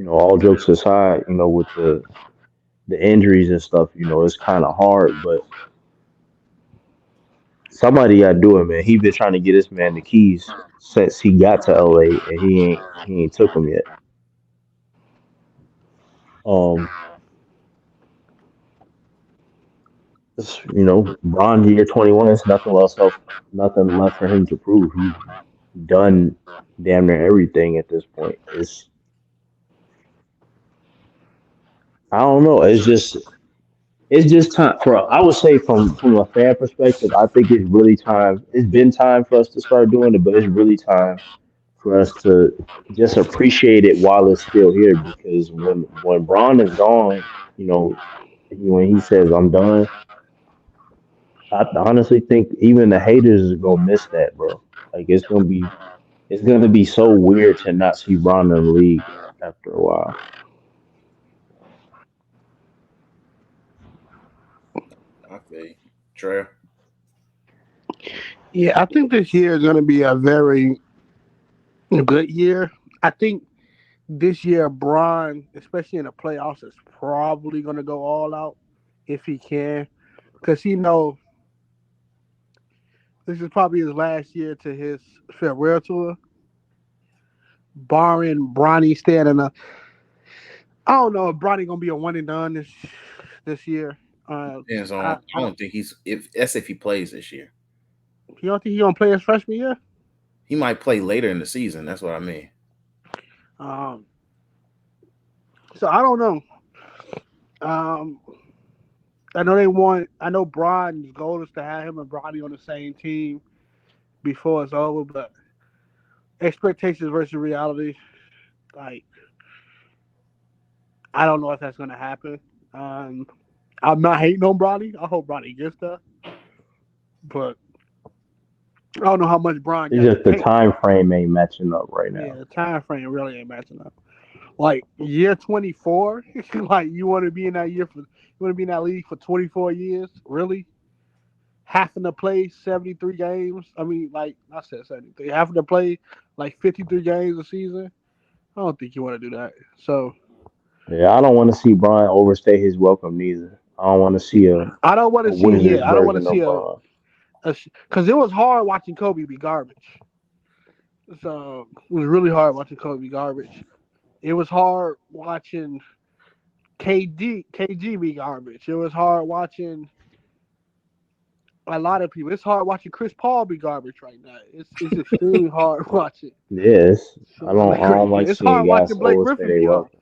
Speaker 3: All jokes aside, with the injuries and stuff, it's kind of hard, but somebody got to do it, man. He been trying to get this man the keys since he got to LA, and he ain't took them yet. Um, Bron year 21 is nothing left for him to prove. He's done damn near everything at this point. I don't know. It's just time for I would say from a fan perspective, I think it's really time. It's been time for us to start doing it, but it's really time for us to just appreciate it while it's still here. Because when Braun is gone, you know, when he says I'm done, I honestly think even the haters are gonna miss that, bro. Like it's gonna be so weird to not see Braun in the league after a while.
Speaker 1: I feel you. Trey.
Speaker 2: Yeah, I think this year is going to be a very good year. I think this year, Braun, especially in the playoffs, is probably going to go all out if he can, because he know this is probably his last year to his farewell tour. Barring Bronny staying in a, I don't know if Bronny gonna be a one and done this year.
Speaker 1: Depends
Speaker 2: I,
Speaker 1: on. I
Speaker 2: I
Speaker 1: don't think if he plays this year.
Speaker 2: you don't think he gonna play his freshman year?
Speaker 1: He might play later in the season. That's what I mean.
Speaker 2: Um, so I don't know. Um, I know they want. I know Bron's goal is to have him and Bronny on the same team before it's over, but expectations versus reality, like I don't know if that's gonna happen. Um, I'm not hating on Bronny. I hope Bronny gets there, but I don't know how much Bron
Speaker 3: It's
Speaker 2: got to
Speaker 3: just the
Speaker 2: take.
Speaker 3: time frame ain't matching up right
Speaker 2: Yeah,
Speaker 3: now.
Speaker 2: the time frame really ain't matching up. Like year 24, like you want to be in that year for you want to be in that league for 24 years, really? Having to play 73 games. I mean, like I said 73, having to play like 53 games a season. I don't think you want to do that. So
Speaker 3: Yeah, I don't want to see Brian overstay his welcome neither. I don't want to see
Speaker 2: I don't want
Speaker 3: a
Speaker 2: to see.
Speaker 3: Wizards
Speaker 2: Yeah, I don't want to
Speaker 3: version
Speaker 2: see
Speaker 3: of Brian.
Speaker 2: because it was hard watching Kobe be garbage. So it was really hard watching Kobe be garbage. It was hard watching KG be garbage. It was hard watching a lot of people. It's hard watching Chris Paul be garbage right now. It's extremely hard watching.
Speaker 3: Yes,
Speaker 2: So,
Speaker 3: I don't like
Speaker 2: it's hard
Speaker 3: seeing guys
Speaker 2: watching Blake
Speaker 3: overstay
Speaker 2: Griffin
Speaker 3: their
Speaker 2: be hard.
Speaker 3: welcome.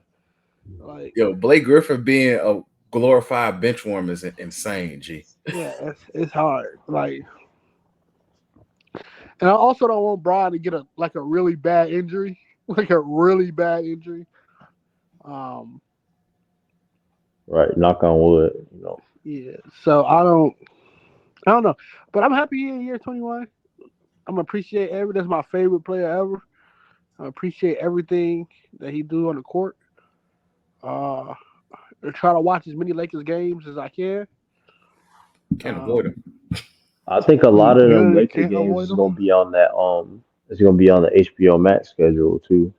Speaker 2: Like
Speaker 1: Yo, Blake Griffin being a glorified bench warmer is insane. G.
Speaker 2: yeah, it's hard. Like and I also don't want Brian to get a really bad injury, like a really bad injury. Um,
Speaker 3: Right, knock on wood.
Speaker 2: yeah. So I don't know, but I'm happy he in year 21. I'm appreciate that's my favorite player ever. I appreciate everything that he do on the court. Uh, I try to watch as many Lakers games as I can.
Speaker 1: Can't avoid
Speaker 2: Um,
Speaker 1: him.
Speaker 3: I think a lot of them
Speaker 2: you
Speaker 3: Laker
Speaker 2: can't
Speaker 3: games
Speaker 2: avoid
Speaker 3: is
Speaker 2: them.
Speaker 3: gonna be on that it's gonna be on the HBO Max schedule too.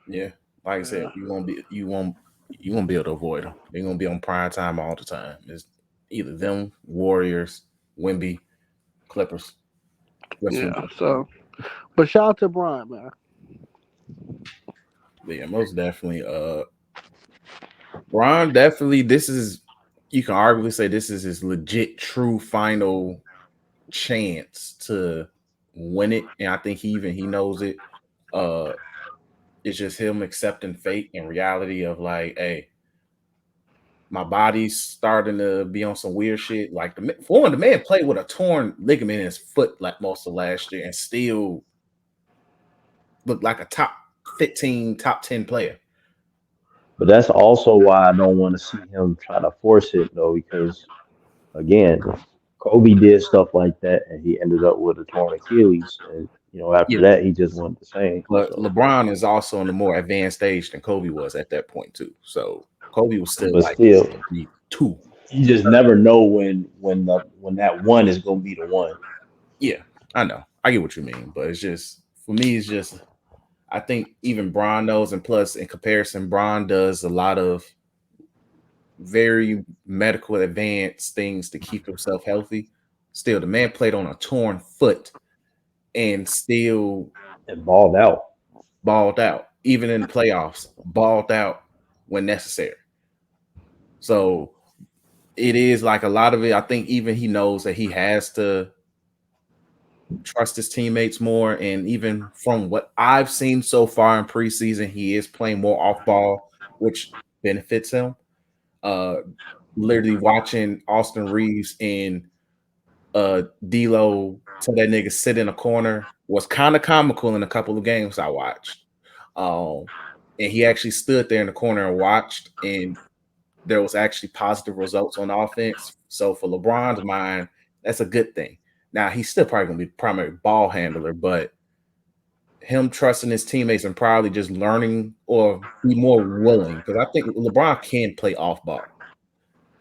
Speaker 1: Yeah, like I said,
Speaker 2: Yeah,
Speaker 1: you won't be able to avoid them. They're gonna be on prime time all the time. It's either them, Warriors, Wemby, Clippers. That's who.
Speaker 2: yeah. So, but shout out to Brian, man.
Speaker 1: Yeah, most definitely. Bron definitely. This is you can arguably say this is his legit, true final chance to win it, and I think he knows it. Uh, it's just him accepting fate and reality of like, hey, my body's starting to be on some weird shit. Like for one, the man played with a torn ligament in his foot like most of last year, and still looked like a top 15, top 10 player.
Speaker 3: But that's also why I don't want to see him try to force it though, because again, Kobe did stuff like that and he ended up with a torn Achilles, and
Speaker 1: Yeah,
Speaker 3: after that he just wasn't the same.
Speaker 1: but
Speaker 3: So,
Speaker 1: LeBron is also in a more advanced stage than Kobe was at that point too. So Kobe was still
Speaker 3: but
Speaker 1: like
Speaker 3: still,
Speaker 1: two.
Speaker 3: you just never know when that one is gonna be the one.
Speaker 1: Yeah, I know. I get what you mean, but it's just for me. It's just I think even Bron knows, and plus in comparison, Bron does a lot of very medical advanced things to keep himself healthy. Still, the man played on a torn foot and still
Speaker 3: And balled out.
Speaker 1: balled out, even in the playoffs, balled out when necessary. So it is like a lot of it. I think even he knows that he has to trust his teammates more. And even from what I've seen so far in preseason, he is playing more off ball, which benefits him. Uh, Literally watching Austin Reeves and D'Lo tell that nigga sit in a corner was kind of comical in a couple of games I watched. Um, and he actually stood there in the corner and watched, and there was actually positive results on offense. So for LeBron's mind, that's a good thing. Now he's still probably gonna be primary ball handler, but him trusting his teammates and probably just learning or be more willing because I think LeBron can play off ball.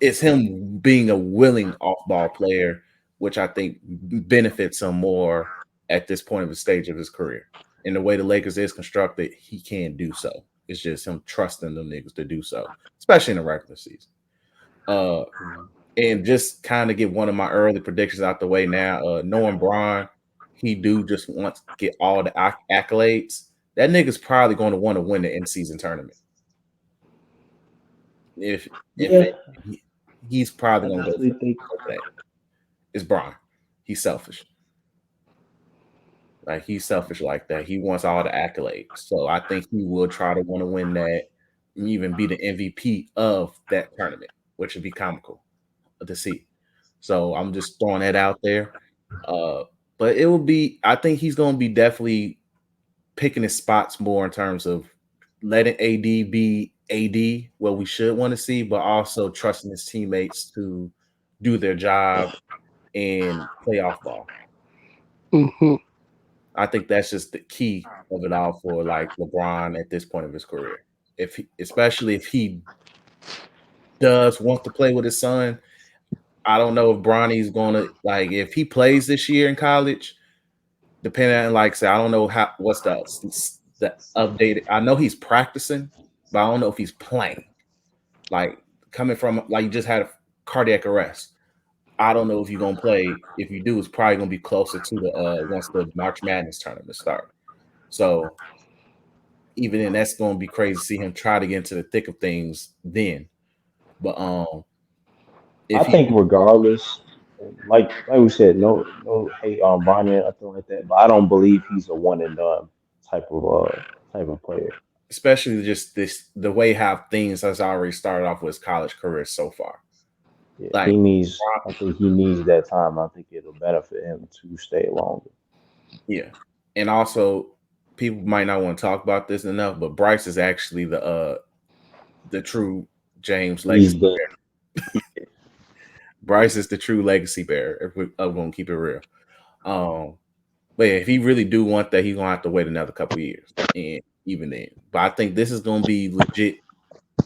Speaker 1: It's him being a willing off ball player, which I think benefits him more at this point of the stage of his career. In the way the Lakers is constructed, he can do so. It's just him trusting them niggas to do so, especially in the regular season. Uh, and just kind of get one of my early predictions out the way now. Knowing Bron, he do just want to get all the accolades. That nigga's probably going to want to win the in season tournament. If
Speaker 3: Yeah,
Speaker 1: it, he's probably
Speaker 3: I
Speaker 1: going to go
Speaker 3: definitely think.
Speaker 1: for that. It's Bron. He's selfish. Like he's selfish like that. He wants all the accolades. So I think he will try to want to win that, and even be the MVP of that tournament, which would be comical to see. So I'm just throwing that out there. But it will be. I think he's going to be definitely picking his spots more in terms of letting AD be AD, what we should want to see, but also trusting his teammates to do their job and play off ball.
Speaker 2: Mm-hmm.
Speaker 1: I think that's just the key of it all for like LeBron at this point of his career. Especially if he does want to play with his son, I don't know if Bronny's going to like if he plays this year in college. Depending on like say, I don't know what's the the updated. I know he's practicing, but I don't know if he's playing. Like coming from like you just had a cardiac arrest. I don't know if you're gonna play. If you do, it's probably gonna be closer to the once the March Madness tournament start. So even then, that's gonna be crazy to see him try to get into the thick of things then. But
Speaker 3: I
Speaker 1: if he
Speaker 3: think regardless, like we said, no hate on Bonnie or nothing like that. But I don't believe he's a one and done type of type of player.
Speaker 1: especially just this the way how things has already started off with his college career so far.
Speaker 3: Yeah,
Speaker 1: Like
Speaker 3: he needs. I think he needs that time. I think it'll benefit him to stay longer.
Speaker 1: yeah. And also people might not want to talk about this enough, but Bryce is actually the true James legacy.
Speaker 3: He's the
Speaker 1: Bryce is the true legacy bearer. If I'm gonna keep it real. Um, but yeah, if he really do want that, he's gonna have to wait another couple years, and even then. But I think this is gonna be legit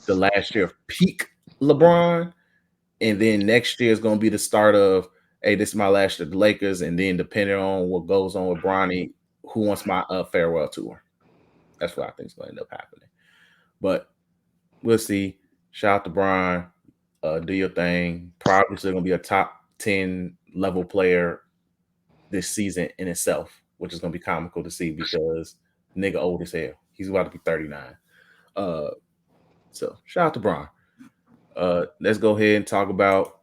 Speaker 1: the last year of peak LeBron, and then next year is gonna be the start of hey, this is my last year of the Lakers, and then depending on what goes on with Bronny, who wants my farewell tour? That's what I think is gonna end up happening. But we'll see. Shout out to Bron. Do your thing. Probably still gonna be a top 10 level player this season in itself, which is gonna be comical to see because nigga old as hell. He's about to be 39. Uh, so shout out to Bron. Let's go ahead and talk about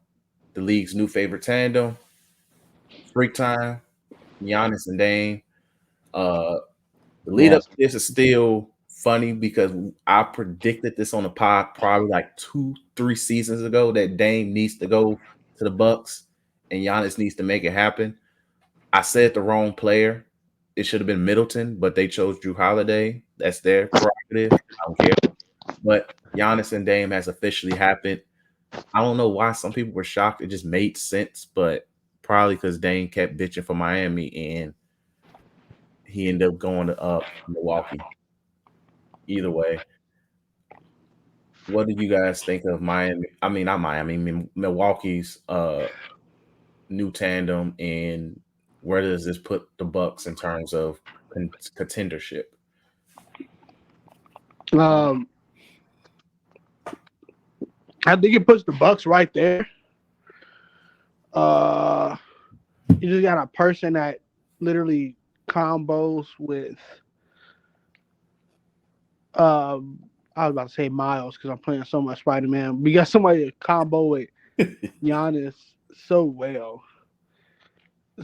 Speaker 1: the league's new favorite tandem, Freak Time, Giannis and Dame. Uh, the lead up to
Speaker 3: nasty.
Speaker 1: this is still funny because I predicted this on the pod probably like 2-3 seasons ago that Dame needs to go to the Bucks and Giannis needs to make it happen. I said the wrong player. It should have been Middleton, but they chose Drew Holiday. That's their prerogative. I don't care. But Giannis and Dame has officially happened. I don't know why some people were shocked. It just made sense, but probably because Dame kept bitching for Miami and he ended up going to Milwaukee. Either way, what do you guys think of Miami? I mean, not Miami, I mean Milwaukee's new tandem, and where does this put the Bucks in terms of contendership?
Speaker 2: Um, I think it puts the Bucks right there. Uh, you just got a person that literally combos with um. I was about to say Miles because I'm playing so much Spider Man. We got somebody to combo with Giannis so well.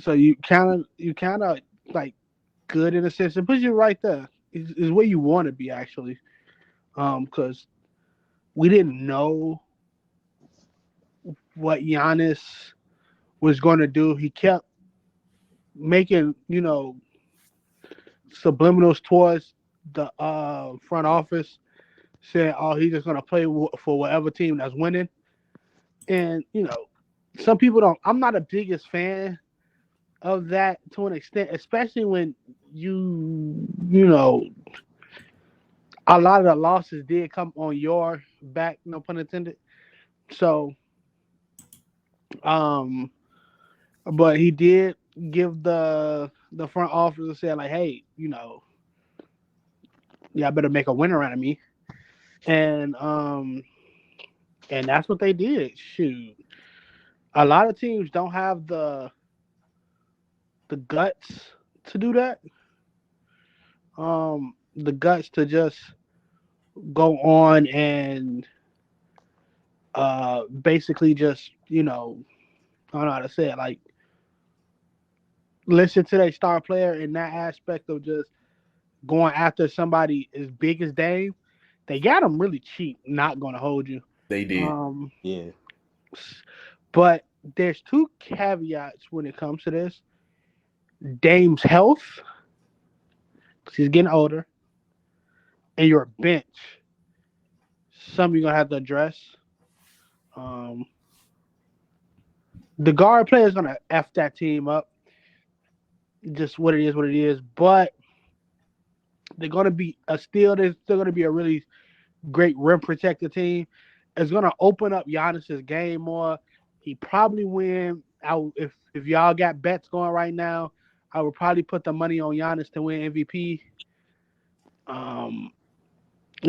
Speaker 2: So you kind of like good in a sense. It puts you right there. Is where you want to be actually. Because we didn't know what Giannis was going to do. He kept making subliminals towards the front office, saying, "Oh, he's just going to play for whatever team that's winning." And some people don't. I'm not a biggest fan of that to an extent, especially when you know a lot of the losses did come on your back, no pun intended. So, um, but he did give the front office and said like, hey, y'all better make a winner out of me, and that's what they did. Shoot, a lot of teams don't have the guts to do that. The guts to just go on and basically just I don't know how to say it, like listen to their star player in that aspect of just going after somebody as big as Dame. They got him really cheap. Not going to hold you.
Speaker 1: They did.
Speaker 2: Um,
Speaker 3: Yeah,
Speaker 2: but there's two caveats when it comes to this. Dame's health, because he's getting older, and your bench. Some you're gonna have to address. Um, the guard player is gonna f that team up. Just what it is, what it is. But they're gonna be a still. They're still gonna be a really great rim protector team. It's gonna open up Giannis's game more. He probably win. If y'all got bets going right now, I would probably put the money on Giannis to win MVP. Um,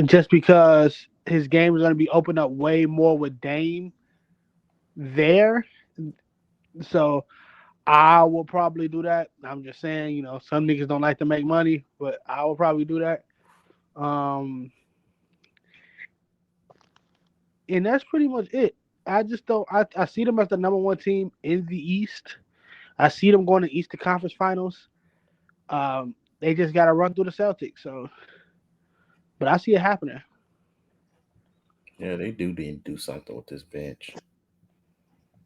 Speaker 2: just because his game is going to be opened up way more with Dame there. So I will probably do that. I'm just saying, some niggas don't like to make money, but I will probably do that. Um, and that's pretty much it. I just don't. I see them as the number one team in the East. I see them going to Eastern Conference Finals. They just got to run through the Celtics. So, but I see it happening.
Speaker 1: Yeah, they do need to do something with this bench.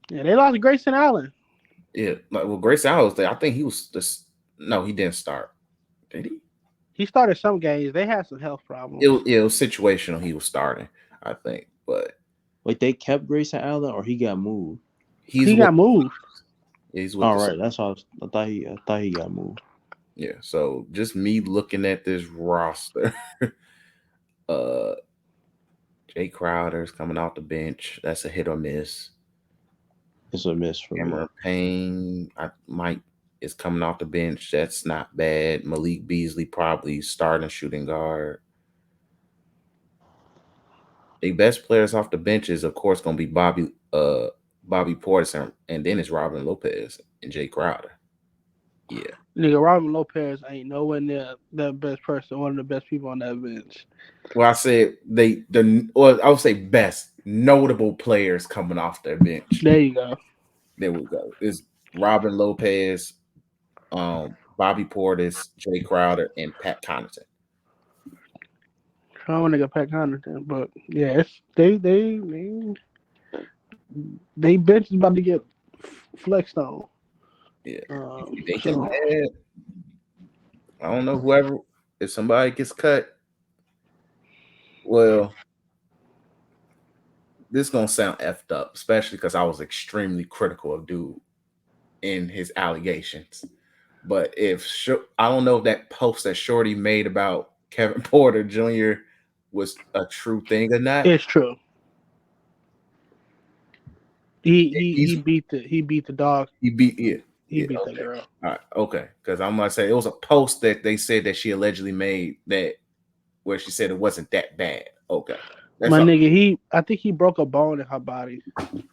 Speaker 2: Yeah, they lost Grayson Allen.
Speaker 1: Yeah, like well, Grace Allen was there. I think he was just no, he didn't start. Did he?
Speaker 2: He started some games. They had some health
Speaker 1: It
Speaker 2: problems.
Speaker 1: was, it was situational. He was starting, I think, but
Speaker 3: Wait, they kept Grayson Allen or he got moved?
Speaker 1: he's
Speaker 2: He
Speaker 1: with
Speaker 2: got moved.
Speaker 1: he's with
Speaker 3: All
Speaker 1: the
Speaker 3: right, that's all. I thought he got moved.
Speaker 1: yeah. So just me looking at this roster, uh, Jay Crowder's coming off the bench. That's a hit or miss.
Speaker 3: It's a miss for me.
Speaker 1: Cameron Payne, I might is coming off the bench. That's not bad. Malik Beasley probably starting shooting guard. The best players off the bench is of course gonna be Bobby Portis and then it's Robin Lopez and Jay Crowder. Yeah.
Speaker 2: Nigga, Robin Lopez ain't nowhere near the best person, one of the best people on that bench.
Speaker 1: Well, I said I would say best notable players coming off their bench.
Speaker 2: There you go.
Speaker 1: There we go. Is Robin Lopez, Bobby Portis, Jay Crowder, and Pat Connaughton.
Speaker 2: I want to get Pat Connaughton, but yeah, they bench is about to get flexed on.
Speaker 1: Yeah. If
Speaker 2: Um,
Speaker 1: they can
Speaker 2: so
Speaker 1: add, I don't know, whoever, if somebody gets cut, well, this is gonna sound effed up, especially because I was extremely critical of dude in his allegations. But I don't know if that post that Shorty made about Kevin Porter Jr. was a true thing or not.
Speaker 2: it's true. He
Speaker 1: He's
Speaker 2: beat the dog.
Speaker 1: he beat yeah,
Speaker 2: He
Speaker 1: yeah,
Speaker 2: beat that
Speaker 1: okay.
Speaker 2: girl.
Speaker 1: All right, okay. Because I'm gonna say it was a post that they said that she allegedly made that where she said it wasn't that bad. Okay. That's
Speaker 2: My
Speaker 1: all.
Speaker 2: nigga, I think he broke a bone in her body.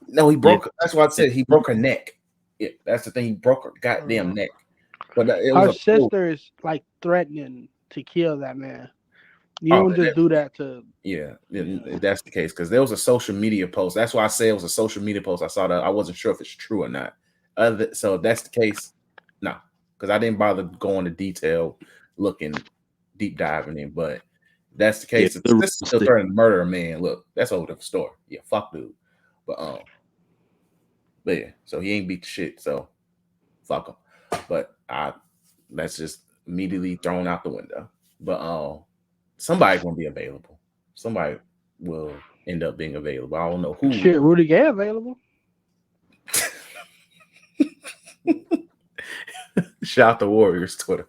Speaker 1: No, he
Speaker 3: Yeah.
Speaker 1: broke. That's why I said he broke her neck. Yeah, that's the thing. He broke her goddamn neck. But it was
Speaker 2: Her
Speaker 1: a post.
Speaker 2: sister is like threatening to kill that man. You
Speaker 1: Oh,
Speaker 2: don't just do that to.
Speaker 1: yeah,
Speaker 2: Yeah.
Speaker 1: that's the case because there was a social media post. That's why I say it was a social media post. I saw that. I wasn't sure if it's true or not. So if that's the case, no, because I didn't bother going to detail, looking deep diving in. But that's the
Speaker 3: Yeah,
Speaker 1: case. If
Speaker 3: the
Speaker 1: this is still
Speaker 3: realistic.
Speaker 1: threatening to murder a man, look, that's over the story. Yeah, fuck dude. But but yeah, so he ain't beat the shit. So fuck him. But that's just immediately thrown out the window. But somebody's gonna be available. Somebody will end up being available. I don't know who.
Speaker 2: Shit, Rudy Gay available.
Speaker 1: Shout the Warriors Twitter.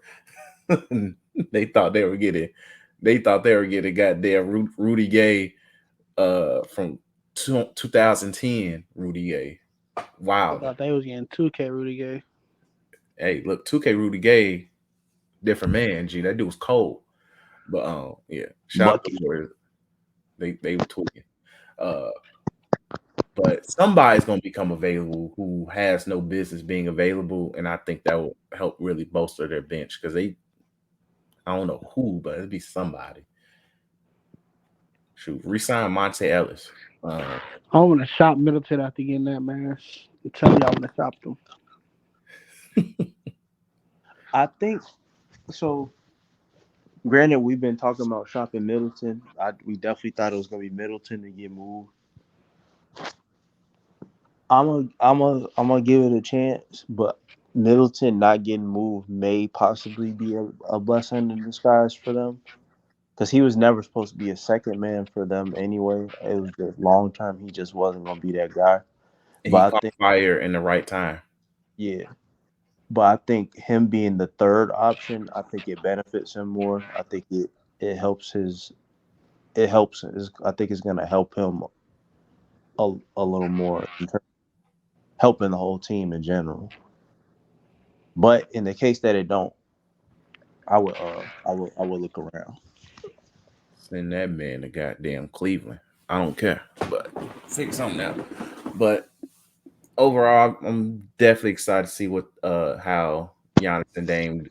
Speaker 1: they thought they were getting goddamn Rudy Gay from 2010 Rudy Gay.
Speaker 2: I
Speaker 1: Wow.
Speaker 2: thought they was getting 2K Rudy Gay.
Speaker 1: Hey, look, 2K Rudy Gay, different man, G. That dude was cold. But yeah, shout out to
Speaker 3: Bucket.
Speaker 1: Warriors. They were tweaking. Uh but somebody's gonna become available who has no business being available, and I think that will help really bolster their bench because I don't know who, but it'd be somebody. Shoot, resign Monte Ellis.
Speaker 2: I want to shop Middleton after getting that man. I'm telling you, I want to shop them.
Speaker 3: I think so. Granted, we've been talking about shopping Middleton. We definitely thought it was gonna be Middleton to get moved. I'm gonna give it a chance, but Middleton not getting moved may possibly be a blessing in disguise for them because he was never supposed to be a second man for them anyway. It was just long term. He just wasn't gonna be that guy.
Speaker 1: And he
Speaker 3: But I
Speaker 1: caught
Speaker 3: think,
Speaker 1: fire in the right time.
Speaker 3: yeah. But I think him being the third option, I think it benefits him more. I think it helps I think it's gonna help him a little more in terms of helping the whole team in general. But in the case that it don't, I would look around.
Speaker 1: Send that man to goddamn Cleveland. I don't care, but figure something out. But overall, I'm definitely excited to see what how Giannis and Dame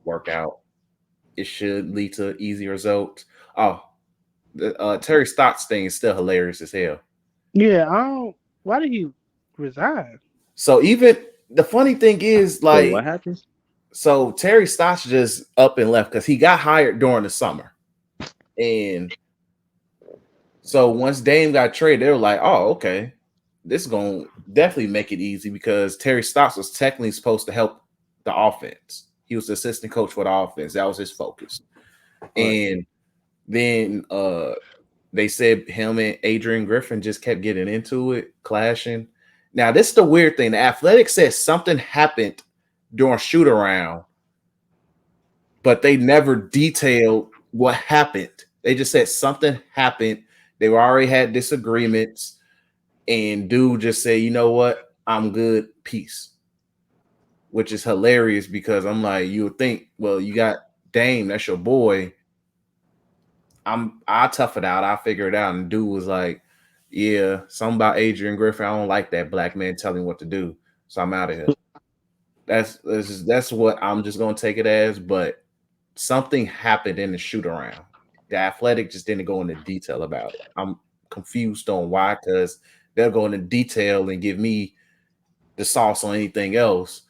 Speaker 1: work out. It should lead to easy results. Oh, the Terry Stotts thing is still hilarious as hell.
Speaker 2: Yeah, I don't. Why did he resign?
Speaker 1: So even the funny thing is,
Speaker 3: Wait, what
Speaker 1: like,
Speaker 3: happened?
Speaker 1: so Terry Stotts just up and left because he got hired during the summer, and so once Dame got traded, they were like, "Oh, okay, this is gonna definitely make it easy," because Terry Stotts was technically supposed to help the offense. He was the assistant coach for the offense. That was his focus.
Speaker 3: Right.
Speaker 1: And then they said him and Adrian Griffin just kept getting into it, clashing. Now, this is the weird thing. The Athletic says something happened during shoot around, but they never detailed what happened. They just said something happened. They already had disagreements, and dude just said, "You know what? I'm good. Peace." Which is hilarious because I'm like, you would think, well, you got Dame, that's your boy. I'll tough it out. I'll figure it out. And dude was like, yeah, something about Adrian Griffin. I don't like that black man telling me what to do. So I'm out of here. That's what I'm just gonna take it as. But something happened in the shoot around. The Athletic just didn't go into detail about it. I'm confused on why, because they'll go into detail and give me the sauce on anything else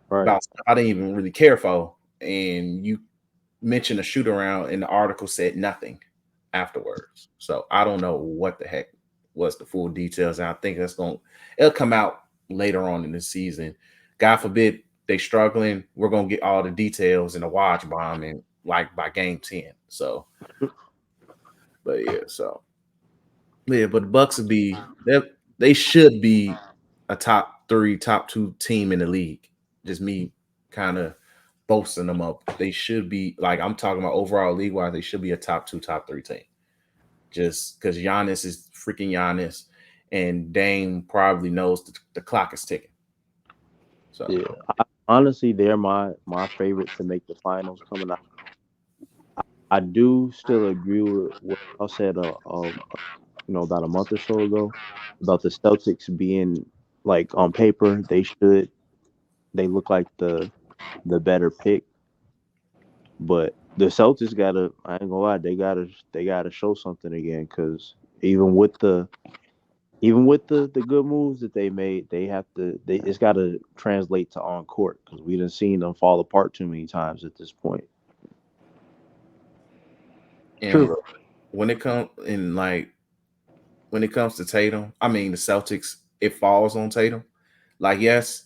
Speaker 3: Right.
Speaker 1: about stuff I didn't even really care for. And you mentioned a shoot around, and the article said nothing afterwards. So I don't know what the heck was the full details. And I think it'll come out later on in the season. God forbid they struggling. We're gonna get all the details in the watch bomb and like by game 10. So, but yeah, so yeah, but the Bucks would be they should be a top three, top two team in the league. Just me kind of boasting them up. They should be like I'm talking about overall league wise. They should be a top two, top three team. Just because Giannis is freaking Giannis, and Dame probably knows the clock is ticking. So
Speaker 3: Yeah. Honestly, they're my favorite to make the finals coming out. I do still agree with what I said, about a month or so ago about the Celtics being like on paper they look like the better pick, but the Celtics gotta I ain't gonna lie they gotta show something again because even with the the good moves that they made, it's got to translate to on court because we done seen them fall apart too many times at this point.
Speaker 1: and
Speaker 2: True.
Speaker 1: look, when it comes in like when it comes to Tatum, I mean the Celtics, it falls on Tatum. Like yes,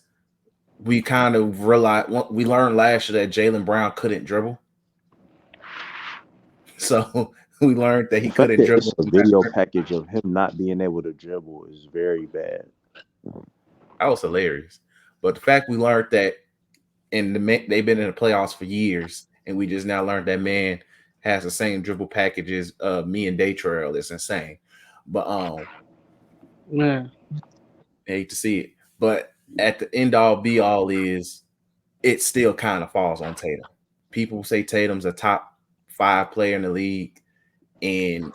Speaker 1: we kind of realized we learned last year that Jalen Brown couldn't dribble. So we learned that he
Speaker 3: The fact
Speaker 1: couldn't
Speaker 3: that it's
Speaker 1: dribble.
Speaker 3: a video package of him not being able to dribble is very bad.
Speaker 1: That was hilarious. But the fact we learned that they've been in the playoffs for years, and we just now learned that man has the same dribble packages me and Day Trail is insane. But
Speaker 2: Man.
Speaker 1: I hate to see it. But at the end all be all is it still kind of falls on Tatum. People say Tatum's a top 5 player in the league, and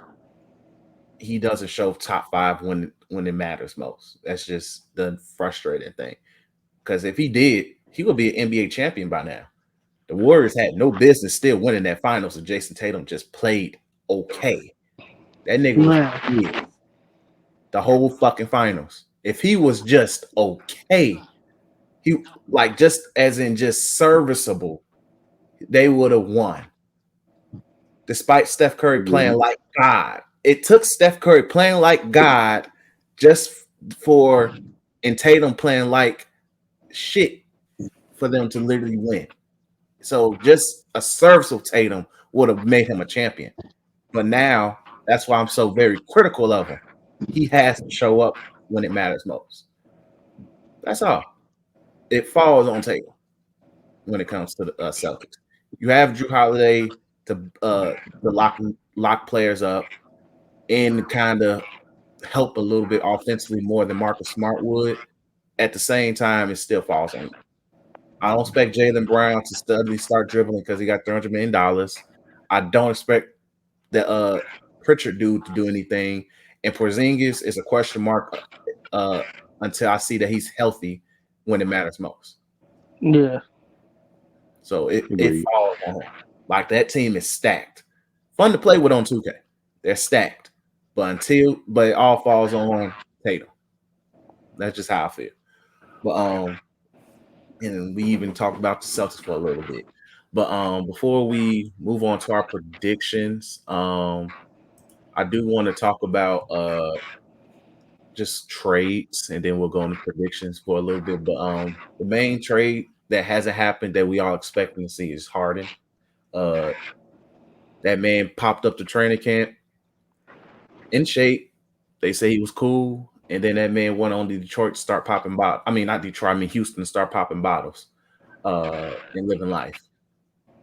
Speaker 1: he doesn't show top 5 when it matters most. That's just the frustrating thing. Because if he did, he would be an NBA champion by now. The Warriors had no business still winning that finals if Jason Tatum just played okay. That nigga was
Speaker 2: Man.
Speaker 1: good the whole fucking finals. If he was just okay, he like just as in just serviceable, they would have won. Despite Steph Curry playing like God. It took Steph Curry playing like God just for and Tatum playing like shit for them to literally win. So just a serviceable Tatum would have made him a champion. But now that's why I'm so very critical of him. He has to show up when it matters most. That's all. It falls on Tatum when it comes to the Celtics. You have Drew Holiday to lock players up and kind of help a little bit offensively more than Marcus Smart would. At the same time, it still falls on you. I don't expect Jalen Brown to suddenly start dribbling because he got $300 million. I don't expect the Pritchard dude to do anything, and Porzingis is a question mark uh, until I see that he's healthy when it matters most.
Speaker 2: Yeah.
Speaker 1: So it
Speaker 3: Agreed.
Speaker 1: falls on him. Like that team is stacked. Fun to play with on 2K. They're stacked. But it all falls on Tatum. That's just how I feel. But and we even talked about the Celtics for a little bit. But before we move on to our predictions, I do want to talk about just trades, and then we'll go into predictions for a little bit. But the main trade that hasn't happened that we all expecting to see is Harden. Uh, that man popped up to training camp in shape. They say he was cool, and then that man went on to Detroit to start popping bottles. I mean, not Detroit. I mean Houston to start popping bottles, and living life.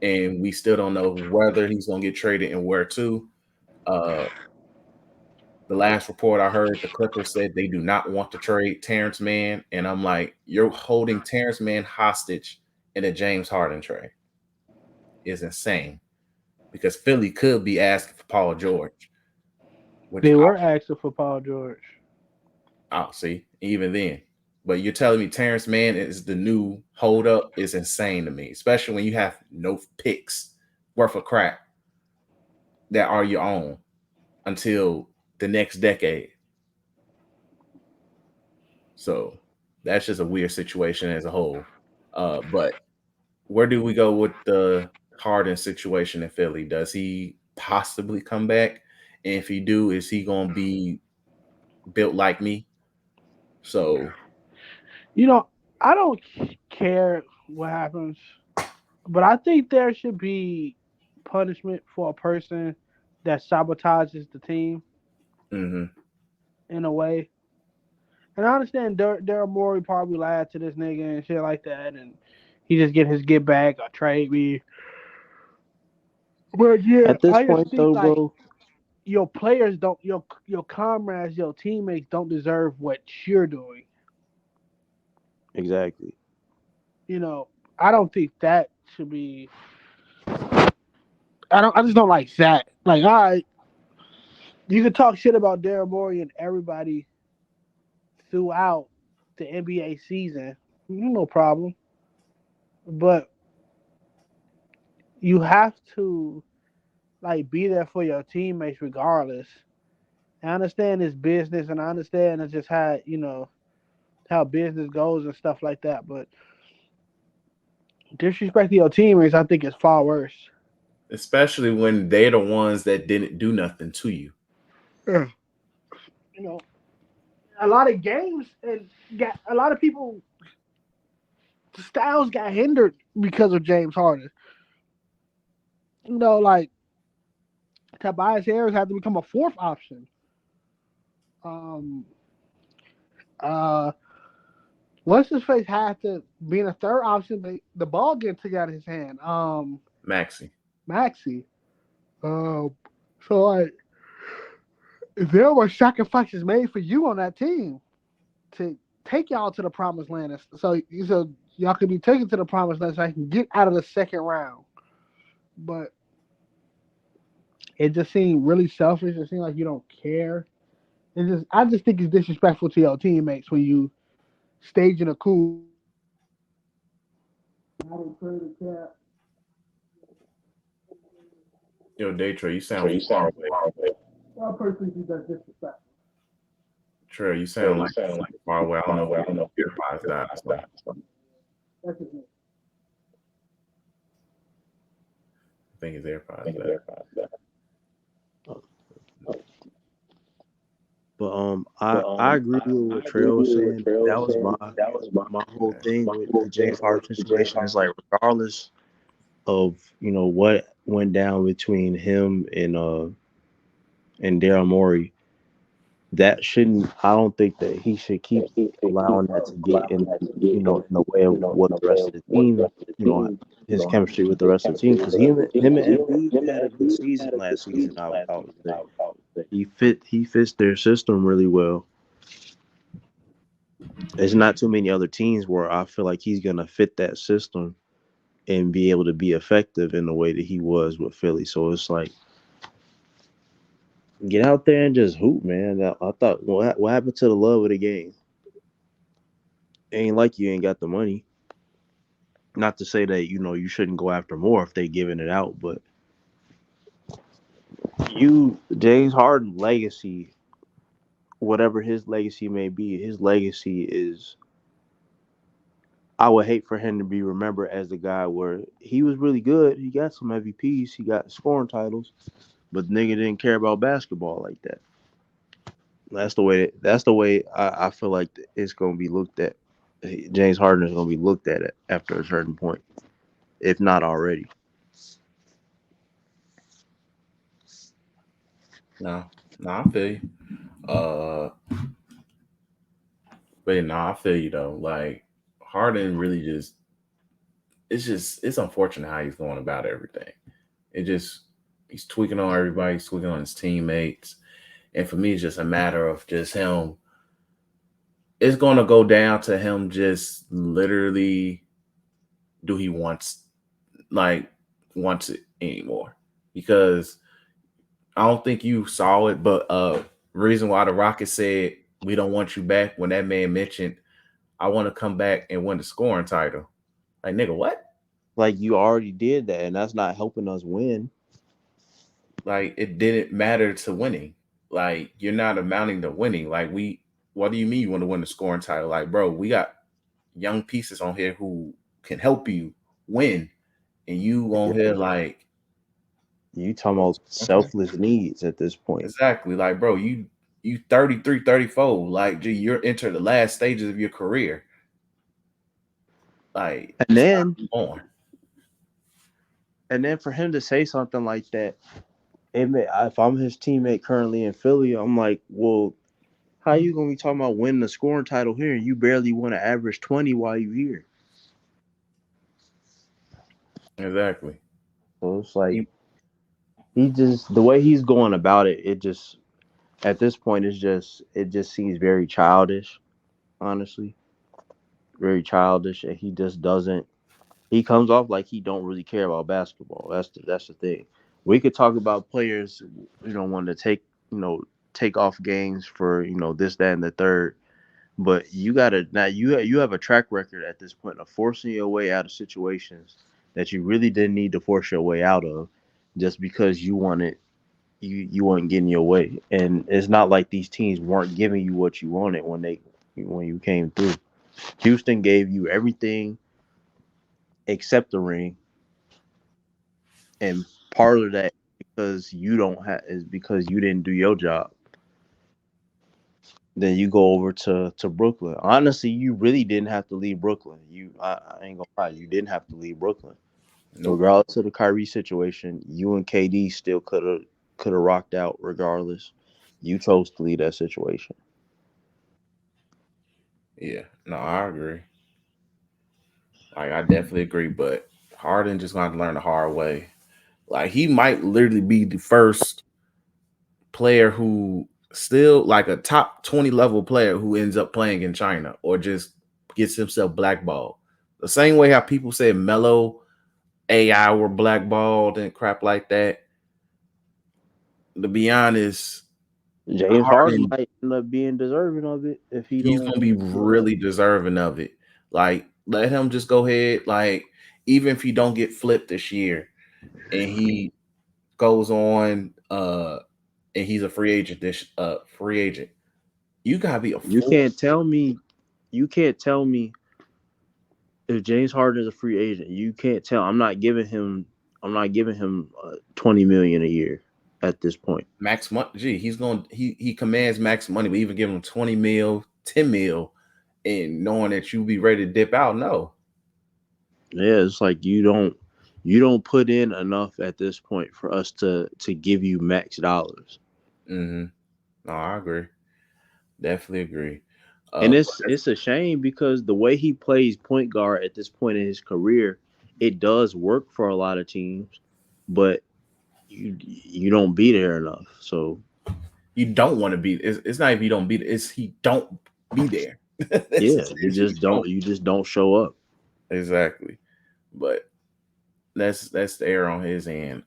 Speaker 1: And we still don't know whether he's gonna get traded and where to. Uh, the last report I heard, the Clippers said they do not want to trade Terrence Mann, and I'm like, you're holding Terrence Mann hostage in a James Harden trade is insane because Philly could be asking for Paul George, which
Speaker 2: They were asking for Paul George.
Speaker 1: I'll see even then. But you're telling me Terrence Mann is the new hold up is insane to me, especially when you have no picks worth of crap that are your own until the next decade. So that's just a weird situation as a whole. But where do we go with the Harden situation in Philly? Does he possibly come back? And if he do, is he gonna be built like me? So
Speaker 2: You know, I don't care what happens, but I think there should be punishment for a person that sabotages the team
Speaker 1: mhm.
Speaker 2: in a way. And I understand Daryl Morey probably lied to this nigga and shit like that, and he just get back or trade me. But yeah,
Speaker 3: At this
Speaker 2: I just
Speaker 3: point,
Speaker 2: think
Speaker 3: though,
Speaker 2: like
Speaker 3: bro,
Speaker 2: your players don't your comrades, your teammates don't deserve what you're doing.
Speaker 3: exactly.
Speaker 2: You know, I don't think that should be. I just don't like that. Like, all right, you can talk shit about Daryl Morey and everybody throughout the NBA season, no problem. But you have to like be there for your teammates regardless. I understand it's business, and I understand it's just how how business goes and stuff like that. But disrespecting your teammates, I think is far worse.
Speaker 1: Especially when they're the ones that didn't do nothing to you.
Speaker 2: Yeah. You know, a lot of games and got a lot of people. Styles got hindered because of James Harden. Like Tobias Harris had to become a fourth option. Um, uh, what's his face had to being a third option, but the ball getting took out of his hand.
Speaker 1: Maxi.
Speaker 2: Maxi. Um, so like there were sacrifices made for you on that team to take y'all to the promised land. So y'all could be taken to the promised land so I can get out of the second round. But it just seemed really selfish. It seemed like you don't care. I just think it's disrespectful to your teammates when you staging a coup.
Speaker 1: Yo, Daytra, you sound far away.
Speaker 2: I personally think that's disrespectful.
Speaker 1: Trey, you sound like super far away. I don't know if your earpods died or something.
Speaker 2: That's just me.
Speaker 1: I think his AirPods died.
Speaker 3: But I agree with what Trell was saying. That was my whole thing with the James Harden situation. Is like regardless of what went down between him and Daryl Morey, that shouldn't. I don't think that he should keep allowing that to get in the way of what the rest of the team, his chemistry with the rest of the team. Because him and Embiid had a good season last season. I would say he fits their system really well. There's not too many other teams where I feel like he's gonna fit that system and be able to be effective in the way that he was with Philly. So it's like Get out there and just hoop, man. I thought, what happened to the love of the game? Ain't like you ain't got the money. Not to say that you shouldn't go after more if they giving it out, but James Harden legacy, whatever his legacy may be, his legacy is. I would hate for him to be remembered as the guy where he was really good. He got some MVPs, he got scoring titles, but the nigga didn't care about basketball like that. That's the way I feel like it's gonna be looked at. James Harden is gonna be looked at it after a certain point, if not already.
Speaker 1: No, no, I feel you. Uh, but no, I feel you though. Like Harden really it's unfortunate how he's going about everything. It just he's tweaking on everybody, he's tweaking on his teammates, and for me, it's just a matter of just him. It's going to go down to him just literally do he like wants it anymore because I don't think you saw it, but reason why the Rockets said we don't want you back when that man mentioned I want to come back and win the scoring title. Like nigga, what?
Speaker 3: Like you already did that, and that's not helping us win.
Speaker 1: Like it didn't matter to winning. Like you're not amounting to winning. Like what do you mean you want to win the scoring title? Like bro, we got young pieces on here who can help you win, and you on
Speaker 3: Yeah,
Speaker 1: here like
Speaker 3: you talking about
Speaker 1: okay.
Speaker 3: selfless needs at this point.
Speaker 1: Exactly. Like, bro, you 33, 34. Like, gee, you're into the last stages of your career. Like,
Speaker 3: And
Speaker 1: it's time
Speaker 3: then,
Speaker 1: to move on.
Speaker 3: and then for him to say something like that, if I'm his teammate currently in Philly, I'm like, well, how you gonna be talking about winning the scoring title here and you barely want to average 20 while you here?
Speaker 1: Exactly.
Speaker 3: So it's like
Speaker 1: He,
Speaker 3: he just the way he's going about it, it just at this point it just seems very childish, honestly, very childish, and he just doesn't. He comes off like he don't really care about basketball. That's the thing. We could talk about players, wanting to take off games for this, that, and the third. But you gotta now you have a track record at this point of forcing your way out of situations that you really didn't need to force your way out of, just because you weren't getting your way. And it's not like these teams weren't giving you what you wanted when you came through. Houston gave you everything except the ring, and part of that because you don't have is because you didn't do your job. Then you go over to Brooklyn. Honestly, you really didn't have to leave Brooklyn. I ain't gonna lie, you didn't have to leave Brooklyn.
Speaker 1: nope.
Speaker 3: Regardless of the Kyrie situation, you and KD still could have rocked out regardless. You chose to leave that situation.
Speaker 1: Yeah. No, I agree. Like, I definitely agree. But Harden just going to learn the hard way. Like, he might literally be the first player who still like a top 20 level player who ends up playing in China or just gets himself blackballed. The same way how people say Melo AI were blackballed and crap like that. To be honest,
Speaker 3: James Harden
Speaker 1: Harden,
Speaker 3: might end up being deserving of it if he
Speaker 1: he's
Speaker 3: don't.
Speaker 1: gonna be really deserving of it. Like, let him just go ahead. Like, even if he don't get flipped this year and he goes on and he's a free agent free agent, you gotta be a
Speaker 3: You
Speaker 1: full
Speaker 3: can't tell me. You can't tell me if James Harden is a free agent. You can't tell. I'm not giving him. I'm not giving him 20 million a year at this point.
Speaker 1: max money. Gee, he commands max money, but even give him 20 mil, 10 mil, and knowing that you be ready to dip out, no.
Speaker 3: Yeah, it's like you don't put in enough at this point for us to give you max dollars.
Speaker 1: Mm-hmm. No, I agree. Definitely agree.
Speaker 3: And
Speaker 1: But
Speaker 3: it's a shame because the way he plays point guard at this point in his career, it does work for a lot of teams, but you don't be there enough. So
Speaker 1: you don't want to be. It's not if you don't be. It's he don't be there.
Speaker 3: yeah,
Speaker 1: It's you don't
Speaker 3: you just don't show up.
Speaker 1: exactly. But that's the error on his end.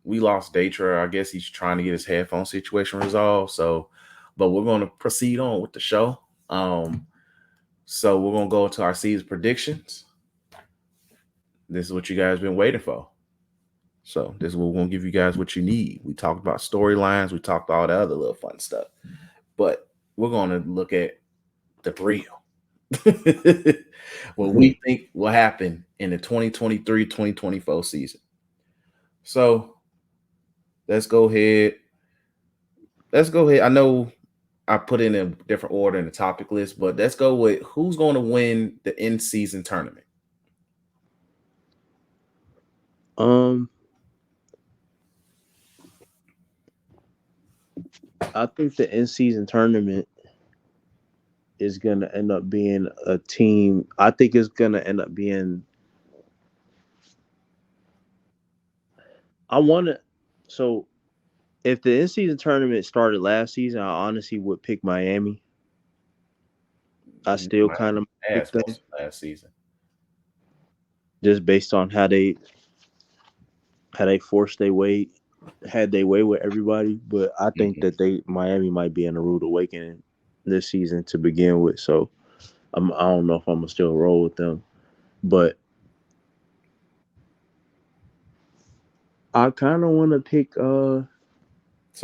Speaker 1: we lost Daytra. I guess he's trying to get his headphone situation resolved. So, but we're going to proceed on with the show. So we're going to go into our season predictions. This is what you guys been waiting for. So this is what we're going to give you guys what you need. We talked about storylines. We talked all the other little fun stuff. But we're going to look at the real. What we think will happen in the 2023-2024 season. So let's go ahead. I know I put in a different order in the topic list, but let's go with who's going to win the in-season tournament.
Speaker 3: I think the in-season tournament is gonna end up being a team. I think it's gonna end up being. I want to. So, if the in-season tournament started last season, I honestly would pick Miami. I still kind of pick them
Speaker 1: Last season,
Speaker 3: just based on how they forced their way, had their way with everybody. But I think that Miami might be in a rude awakening this season to begin with. So I don't know if I'm gonna still roll with them, but I kind of want to pick.
Speaker 1: So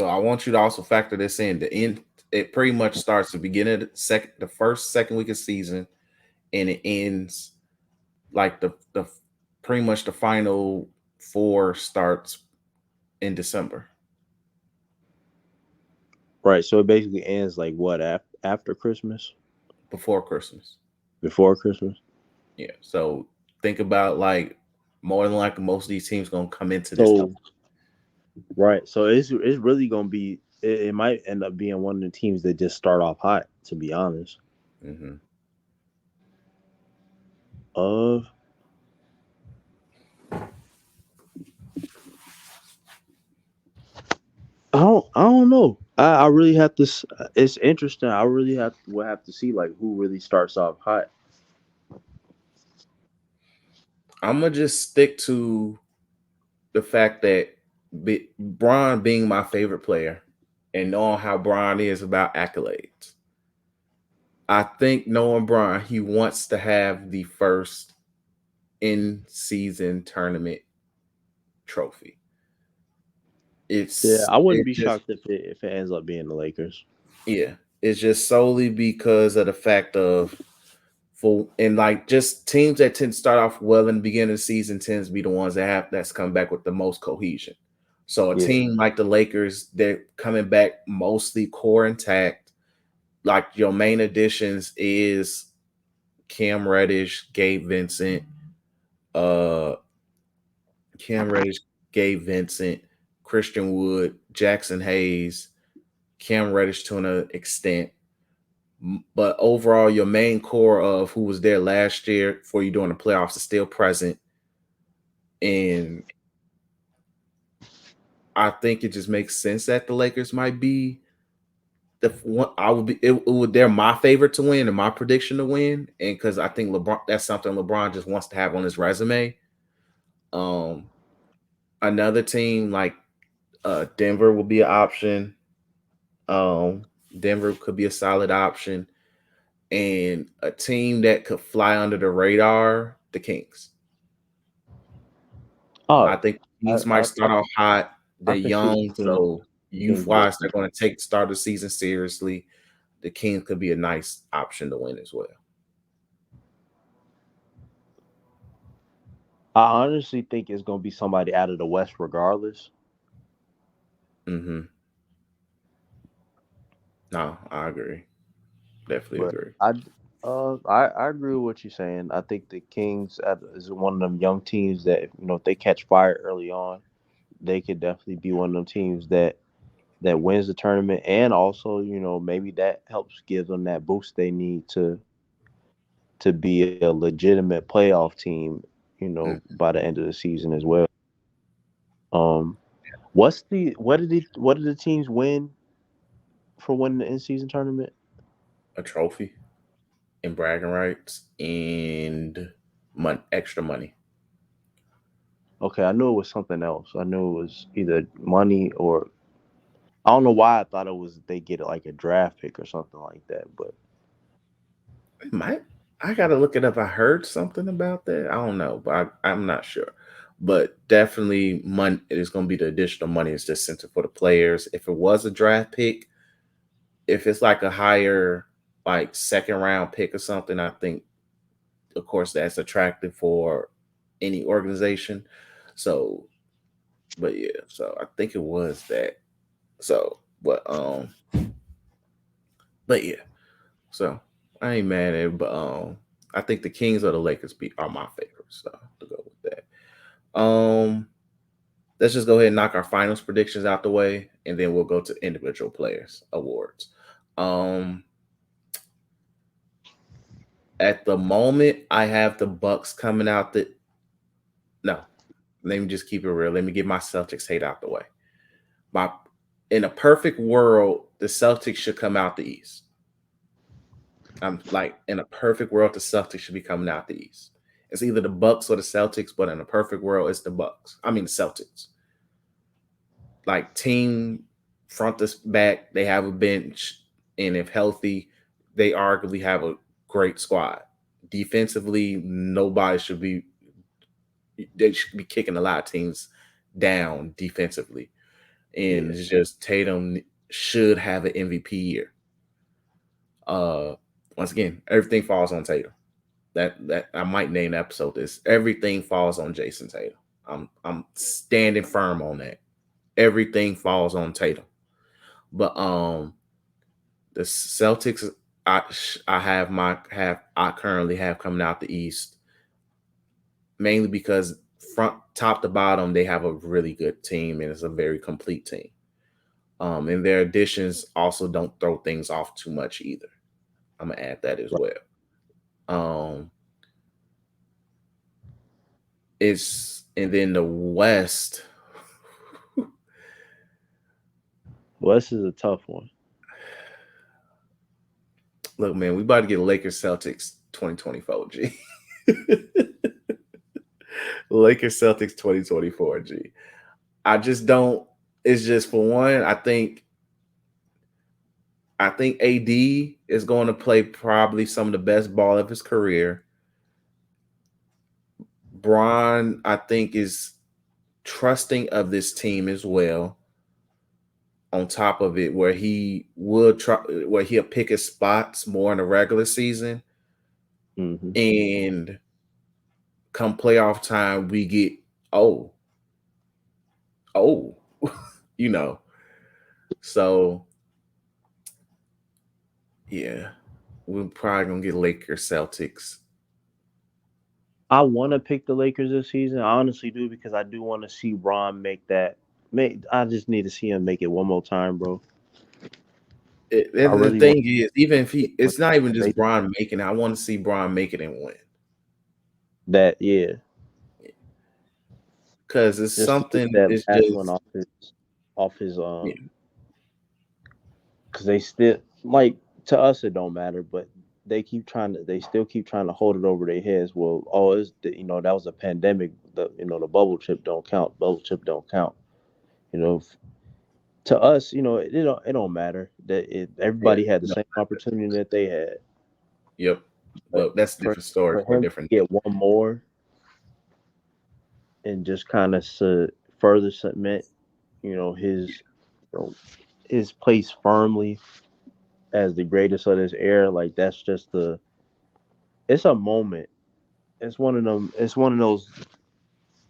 Speaker 1: I want you to also factor this in. The end, it pretty much starts the beginning of the first, second week of season, and it ends like the pretty much the final four starts in December.
Speaker 3: Right, so it basically ends like what after Christmas,
Speaker 1: Before Christmas.
Speaker 3: before Christmas.
Speaker 1: Yeah. So think about like more than likely most of these teams gonna come into this.
Speaker 3: So right, so it's really gonna be. It might end up being one of the teams that just start off hot. To be honest.
Speaker 1: Mm-hmm.
Speaker 3: I don't know. I really have to. It's interesting. I really will have to see like who really starts off hot.
Speaker 1: I'm gonna just stick to the fact that Bron being my favorite player and knowing how Bron is about accolades. I think knowing Bron, he wants to have the first in-season tournament trophy.
Speaker 3: Yeah, I wouldn't
Speaker 1: It
Speaker 3: be
Speaker 1: just
Speaker 3: shocked if it ends up being the Lakers.
Speaker 1: yeah, it's just solely because of the fact of like just teams that tend to start off well in the beginning of the season tends to be the ones that's come back with the most cohesion. So a
Speaker 3: Yeah.
Speaker 1: team like the Lakers, they're coming back mostly core intact. Like your main additions is Cam Reddish, Gabe Vincent, uh Cam Reddish, Gabe Vincent, Christian Wood, Jackson Hayes, Cam Reddish to an extent. But overall, your main core of who was there last year before you doing the playoffs is still present. And I think it just makes sense that the Lakers might be the one. I would be. It would. They're my favorite to win and my prediction to win. And because I think LeBron, that's something LeBron just wants to have on his resume. Um, Another team like Denver will be an option. Um, Denver could be a solid option, and a team that could fly under the radar, the Kings. I
Speaker 3: Oh,
Speaker 1: think
Speaker 3: I
Speaker 1: Kings might
Speaker 3: I,
Speaker 1: start off hot.
Speaker 3: I
Speaker 1: They're
Speaker 3: can see
Speaker 1: young, so
Speaker 3: the
Speaker 1: youth
Speaker 3: Kings doing
Speaker 1: wise, they're going to take the start of the season seriously. The Kings could be a nice option to win as well.
Speaker 3: I honestly think it's gonna be somebody out of the West, regardless.
Speaker 1: Mm-hmm. No, I agree. Definitely
Speaker 3: But
Speaker 1: agree.
Speaker 3: I agree with what you're saying. I think the Kings is one of them young teams that if they catch fire early on, they could definitely be one of them teams that wins the tournament, and also maybe that helps give them that boost they need to be a legitimate playoff team.
Speaker 1: Mm.
Speaker 3: By the end of the season as well. Um, what did the teams win for winning the in season tournament?
Speaker 1: A trophy and bragging rights and extra money.
Speaker 3: Okay, I knew it was something else. I knew it was either money or I don't know why I thought it was they get like a draft pick or something like that. But
Speaker 1: It might. I gotta look it up. I heard something about that. I don't know, but I'm not sure. But definitely, money. It is going to be the additional money is just sent for the players. If it was a draft pick, if it's like a higher, like second round pick or something, I think, of course, that's attractive for any organization. So, but yeah, so I think it was that. So, but yeah, so I ain't mad at it, but I think the Kings or the Lakers are my favorites. So to go with that. Let's just go ahead and knock our finals predictions out the way, and then we'll go to individual players awards. Um, at the moment, I have the Bucks coming out. No, let me just keep it real. Let me get my Celtics hate out the way. My In a perfect world, the Celtics should come out the East. I'm like in a perfect world, the Celtics should be coming out the East. It's either the Bucks or the Celtics, but in a perfect world, it's the Bucks. I mean the Celtics. Like team front to back, they have a bench, and if healthy, they arguably have a great squad. Defensively, nobody should be. They should be kicking a lot of teams down defensively, and
Speaker 3: yeah,
Speaker 1: it's just Tatum should have an MVP year. Uh, Once again, everything falls on Tatum. That I might name the episode this. Everything falls on Jason Tatum. I'm standing firm on that. Everything falls on Tatum. But the Celtics I currently have coming out the East mainly because front top to bottom they have a really good team and it's a very complete team. And their additions also don't throw things off too much either. I'm gonna add that as
Speaker 3: right.
Speaker 1: well. Um, it's and then the West.
Speaker 3: West is a tough one.
Speaker 1: Look, man, we about to get Lakers Celtics 2024 G. Lakers Celtics 2024 G. I just don't. It's just for one. I think AD is going to play probably some of the best ball of his career. Bron, I think, is trusting of this team as well. On top of it, where he'll pick his spots more in the regular season,
Speaker 3: Hmm.
Speaker 1: and come playoff time, we get oh, oh, you know. So yeah, we're probably gonna get Lakers Celtics.
Speaker 3: I want to pick the Lakers this season. I honestly do because I do want to see Ron make that. I just need to see him make it one more time, bro. I
Speaker 1: And the
Speaker 3: really want
Speaker 1: thing is, even if it's not even
Speaker 3: they,
Speaker 1: just Braun making it. I want to see Braun make it and win
Speaker 3: that. Yeah,
Speaker 1: because it's
Speaker 3: just to get
Speaker 1: something.
Speaker 3: that
Speaker 1: It's
Speaker 3: last one
Speaker 1: just
Speaker 3: off his
Speaker 1: yeah,
Speaker 3: because they still like to us it don't matter, but they still keep trying to hold it over their heads. Well, oh, that was a pandemic. The bubble chip don't count. Bubble chip don't count. You know, to us, it don't matter that
Speaker 1: yeah.
Speaker 3: everybody had the
Speaker 1: No,
Speaker 3: same opportunity that they had.
Speaker 1: yep.
Speaker 3: But
Speaker 1: But that's a
Speaker 3: for
Speaker 1: different story
Speaker 3: for
Speaker 1: for a
Speaker 3: him to
Speaker 1: different day.
Speaker 3: get one more and just kind of further cement, his you know, his place firmly as the greatest of this era, like that's just it's a moment. It's one of them. It's one of those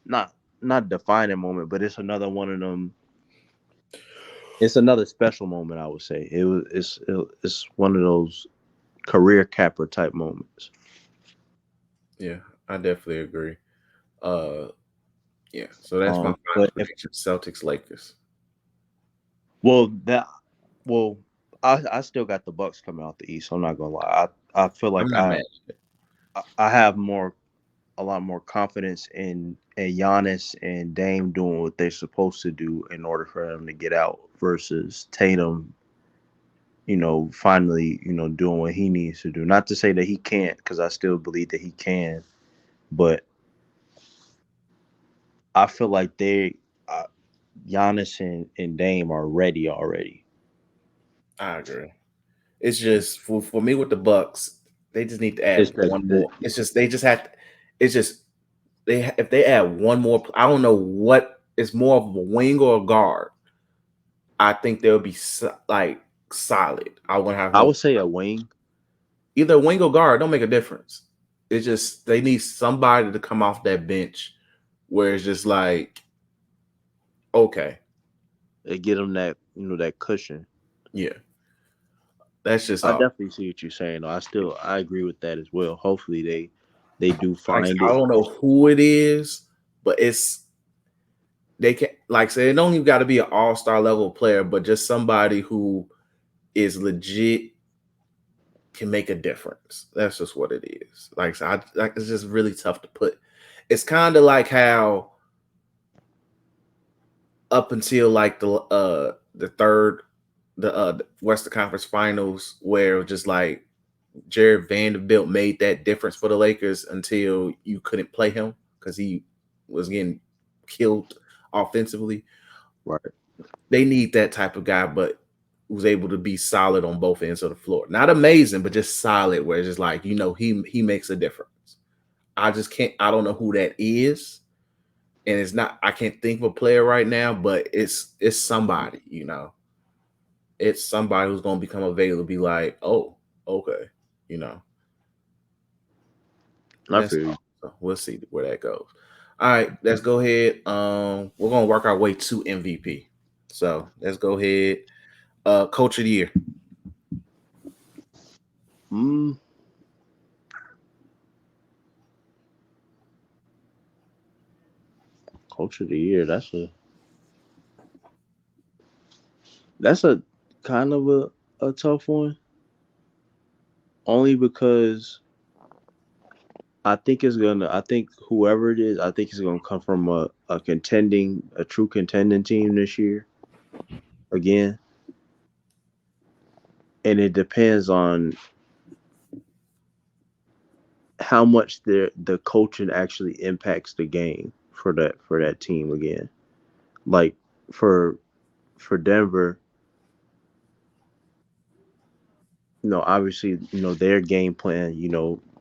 Speaker 3: not not defining moment, but it's another one of them. It's another special moment. I would say it's one of those career capper type moments.
Speaker 1: Yeah, I definitely agree. Uh, yeah. So that's my final
Speaker 3: But if
Speaker 1: prediction: Celtics Lakers.
Speaker 3: well that well, I still got the Bucks coming out the East. I'm not gonna lie. I feel
Speaker 1: I'm
Speaker 3: like
Speaker 1: not mad.
Speaker 3: I have a lot more confidence in Giannis and Dame doing what they're supposed to do in order for them to get out versus Tatum, finally, doing what he needs to do. Not to say that he can't, because I still believe that he can, but I feel like uh, Giannis and Dame are ready already.
Speaker 1: I agree. It's just for me with the Bucks, they just need to
Speaker 3: It's
Speaker 1: add one more. It's just they just have. It's just if they add one more. I don't know what. It's more of a wing or a guard. I think they'll be like solid. I wouldn't have
Speaker 3: I
Speaker 1: no
Speaker 3: would say a wing.
Speaker 1: either wing or guard. Don't make a difference. It's just they need somebody to come off that bench where it's just like okay,
Speaker 3: They get them that that cushion.
Speaker 1: yeah, that's just
Speaker 3: I
Speaker 1: all.
Speaker 3: definitely see what you're saying. Though. I agree with that as well. Hopefully they do
Speaker 1: Like
Speaker 3: find
Speaker 1: I
Speaker 3: it.
Speaker 1: don't know who it is, but it's they can like say it don't even got to be an all-star level player, but just somebody who is legit can make a difference. That's just what it is. Like so I like it's just really tough to put. It's kind of like how up until like the third the Western Conference Finals where it was just like Jared Vanderbilt made that difference for the Lakers until you couldn't play him because he was getting killed offensively.
Speaker 3: Right.
Speaker 1: They need that type of guy, but who's able to be solid on both ends of the floor. Not amazing, but just solid. Where it's just like he makes a difference. I just can't. I don't know who that is, and it's not. I can't think of a player right now, but it's somebody. It's somebody who's gonna become available. Be like, oh, okay, you know.
Speaker 3: I
Speaker 1: That's
Speaker 3: feel you.
Speaker 1: all. So we'll see where that goes. All right, let's go ahead. We're gonna work our way to MVP. So let's go ahead. Coach of the year.
Speaker 3: Mm, Coach of the year. That's a kind of a tough one. Only because I think whoever it is, I think it's gonna come from a true contending team this year again. And it depends on how much the coaching actually impacts the game for that team again. Like for for Denver, obviously, their game plan,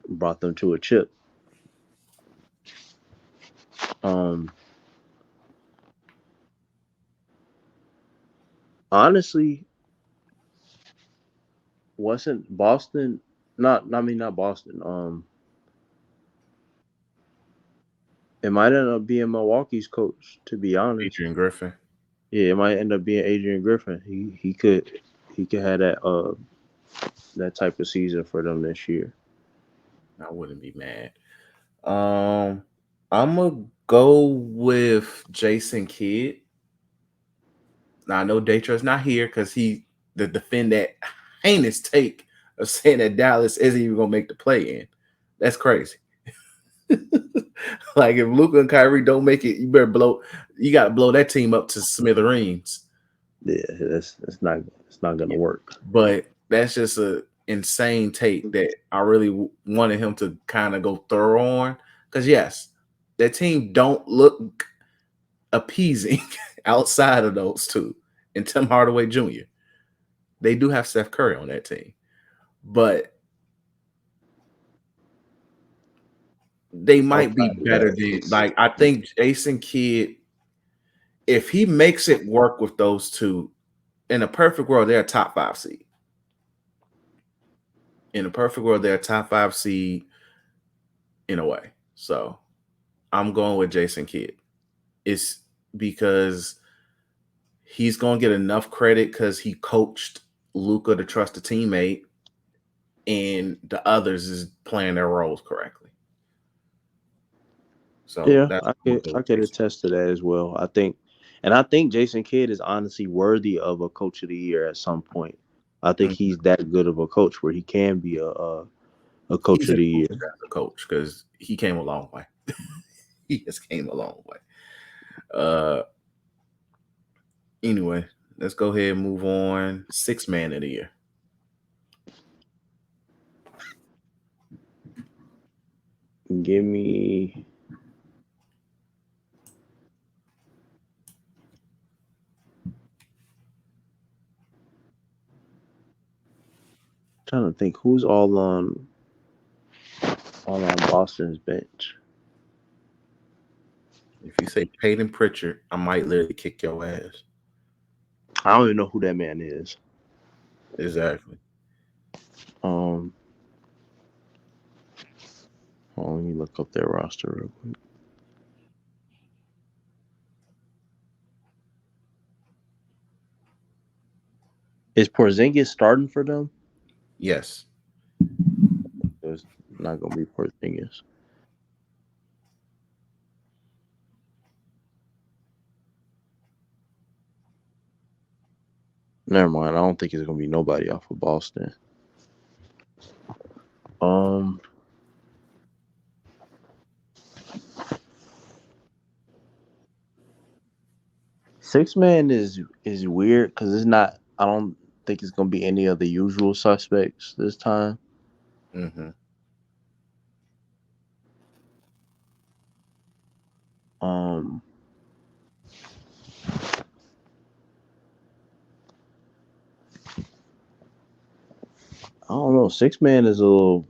Speaker 3: brought them to a chip. Um, Honestly, wasn't Boston not I mean not Boston. It might end up being Milwaukee's coach, to be honest.
Speaker 1: Adrian Griffin.
Speaker 3: Yeah, it might end up being Adrian Griffin. He could have that type of season for them this year.
Speaker 1: I wouldn't be mad. I'm gonna go with Jason Kidd. Now I know Daytra's not here because he to defend that heinous take of saying that Dallas isn't even gonna make the play in. That's crazy. Like if Luka and Kyrie don't make it, you better blow. You got to blow that team up to smithereens.
Speaker 3: Yeah, it's not gonna
Speaker 1: Yeah.
Speaker 3: work.
Speaker 1: But that's just a insane take that I really wanted him to kind of go thorough on. Because yes, that team don't look appeasing outside of those two and Tim Hardaway Jr. They do have Steph Curry on that team, but they might be
Speaker 3: Outside of
Speaker 1: better
Speaker 3: that,
Speaker 1: than
Speaker 3: it's
Speaker 1: like I think Jason Kidd, if he makes it work with those two, in a perfect world, they're a top 5 seed. In a perfect world, they're a top 5 seed in a way. So I'm going with Jason Kidd. It's because he's going to get enough credit because he coached Luca to trust a teammate, and the others is playing their roles correctly. So
Speaker 3: yeah.
Speaker 1: that's
Speaker 3: I
Speaker 1: what I'm
Speaker 3: could
Speaker 1: going to go
Speaker 3: I
Speaker 1: with
Speaker 3: could
Speaker 1: Jason.
Speaker 3: attest to that as well. I think Jason Kidd is honestly worthy of a coach of the year at some point. I think
Speaker 1: Mhm.
Speaker 3: he's that good of a coach where he can be a coach
Speaker 1: He's
Speaker 3: of the
Speaker 1: improved
Speaker 3: year.
Speaker 1: as a coach because he came a long way. He just came a long way. Uh, anyway, let's go ahead and move on. Six man of the year.
Speaker 3: Give me Trying to think who's all on Boston's bench.
Speaker 1: If you say Peyton Pritchard, I might literally kick your ass.
Speaker 3: I don't even know who that man is.
Speaker 1: Exactly.
Speaker 3: Um, hold on, let me look up their roster real quick. Is Porzingis starting for them?
Speaker 1: Yes.
Speaker 3: It's not gonna be Porzingis. Never mind. I don't think it's gonna be nobody off of Boston. Um, six man is weird because it's not. I don't think it's gonna be any of the usual suspects this time.
Speaker 1: Mm-hmm.
Speaker 3: Um, I don't know. Six man is a little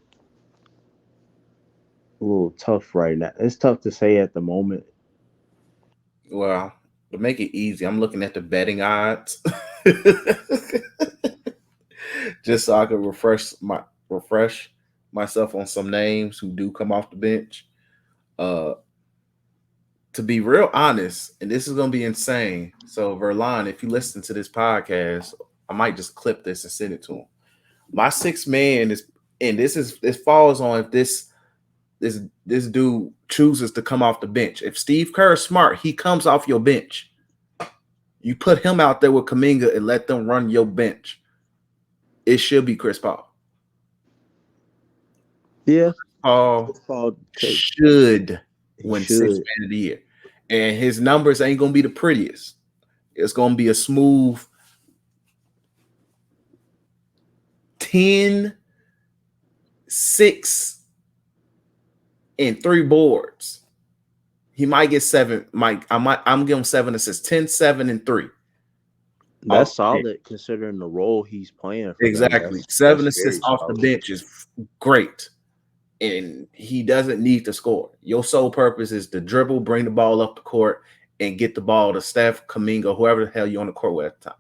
Speaker 3: tough right now. It's tough to say at the moment.
Speaker 1: Well, to make it easy, I'm looking at the betting odds. Just so I can refresh myself on some names who do come off the bench. Uh to be real honest, and this is gonna be insane. So Verlon, if you listen to this podcast, I might just clip this and send it to him. My sixth man is, and this falls on if this dude chooses to come off the bench. If Steve Kerr is smart, he comes off your bench. You put him out there with Kaminga and let them run your bench. It should be Chris Paul.
Speaker 3: Yeah,
Speaker 1: Paul
Speaker 3: Chris Paul
Speaker 1: should
Speaker 3: he
Speaker 1: win sixth
Speaker 3: should.
Speaker 1: man of the year. And his numbers ain't gonna be the prettiest. It's gonna be a smooth 10, 6, and 3 boards. He might get 7. I'm giving 7 assists. 10, 7, and 3.
Speaker 3: That's solid considering the role he's playing for them.
Speaker 1: Exactly.
Speaker 3: That's
Speaker 1: 7
Speaker 3: very
Speaker 1: assists off the
Speaker 3: solid.
Speaker 1: bench is great. And he doesn't need to score. Your sole purpose is to dribble, bring the ball up the court, and get the ball to Steph, Kaminga, whoever the hell you're on the court with at the time.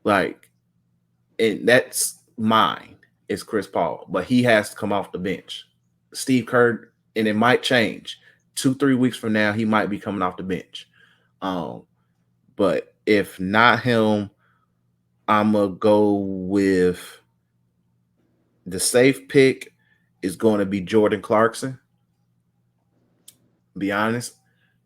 Speaker 1: Like, and that's mine. It's Chris Paul, but he has to come off the bench. Steve Kerr, and it might change. 2-3 weeks from now, he might be coming off the bench. But if not him, I'm gonna go with the safe pick is going to be Jordan Clarkson. Be honest,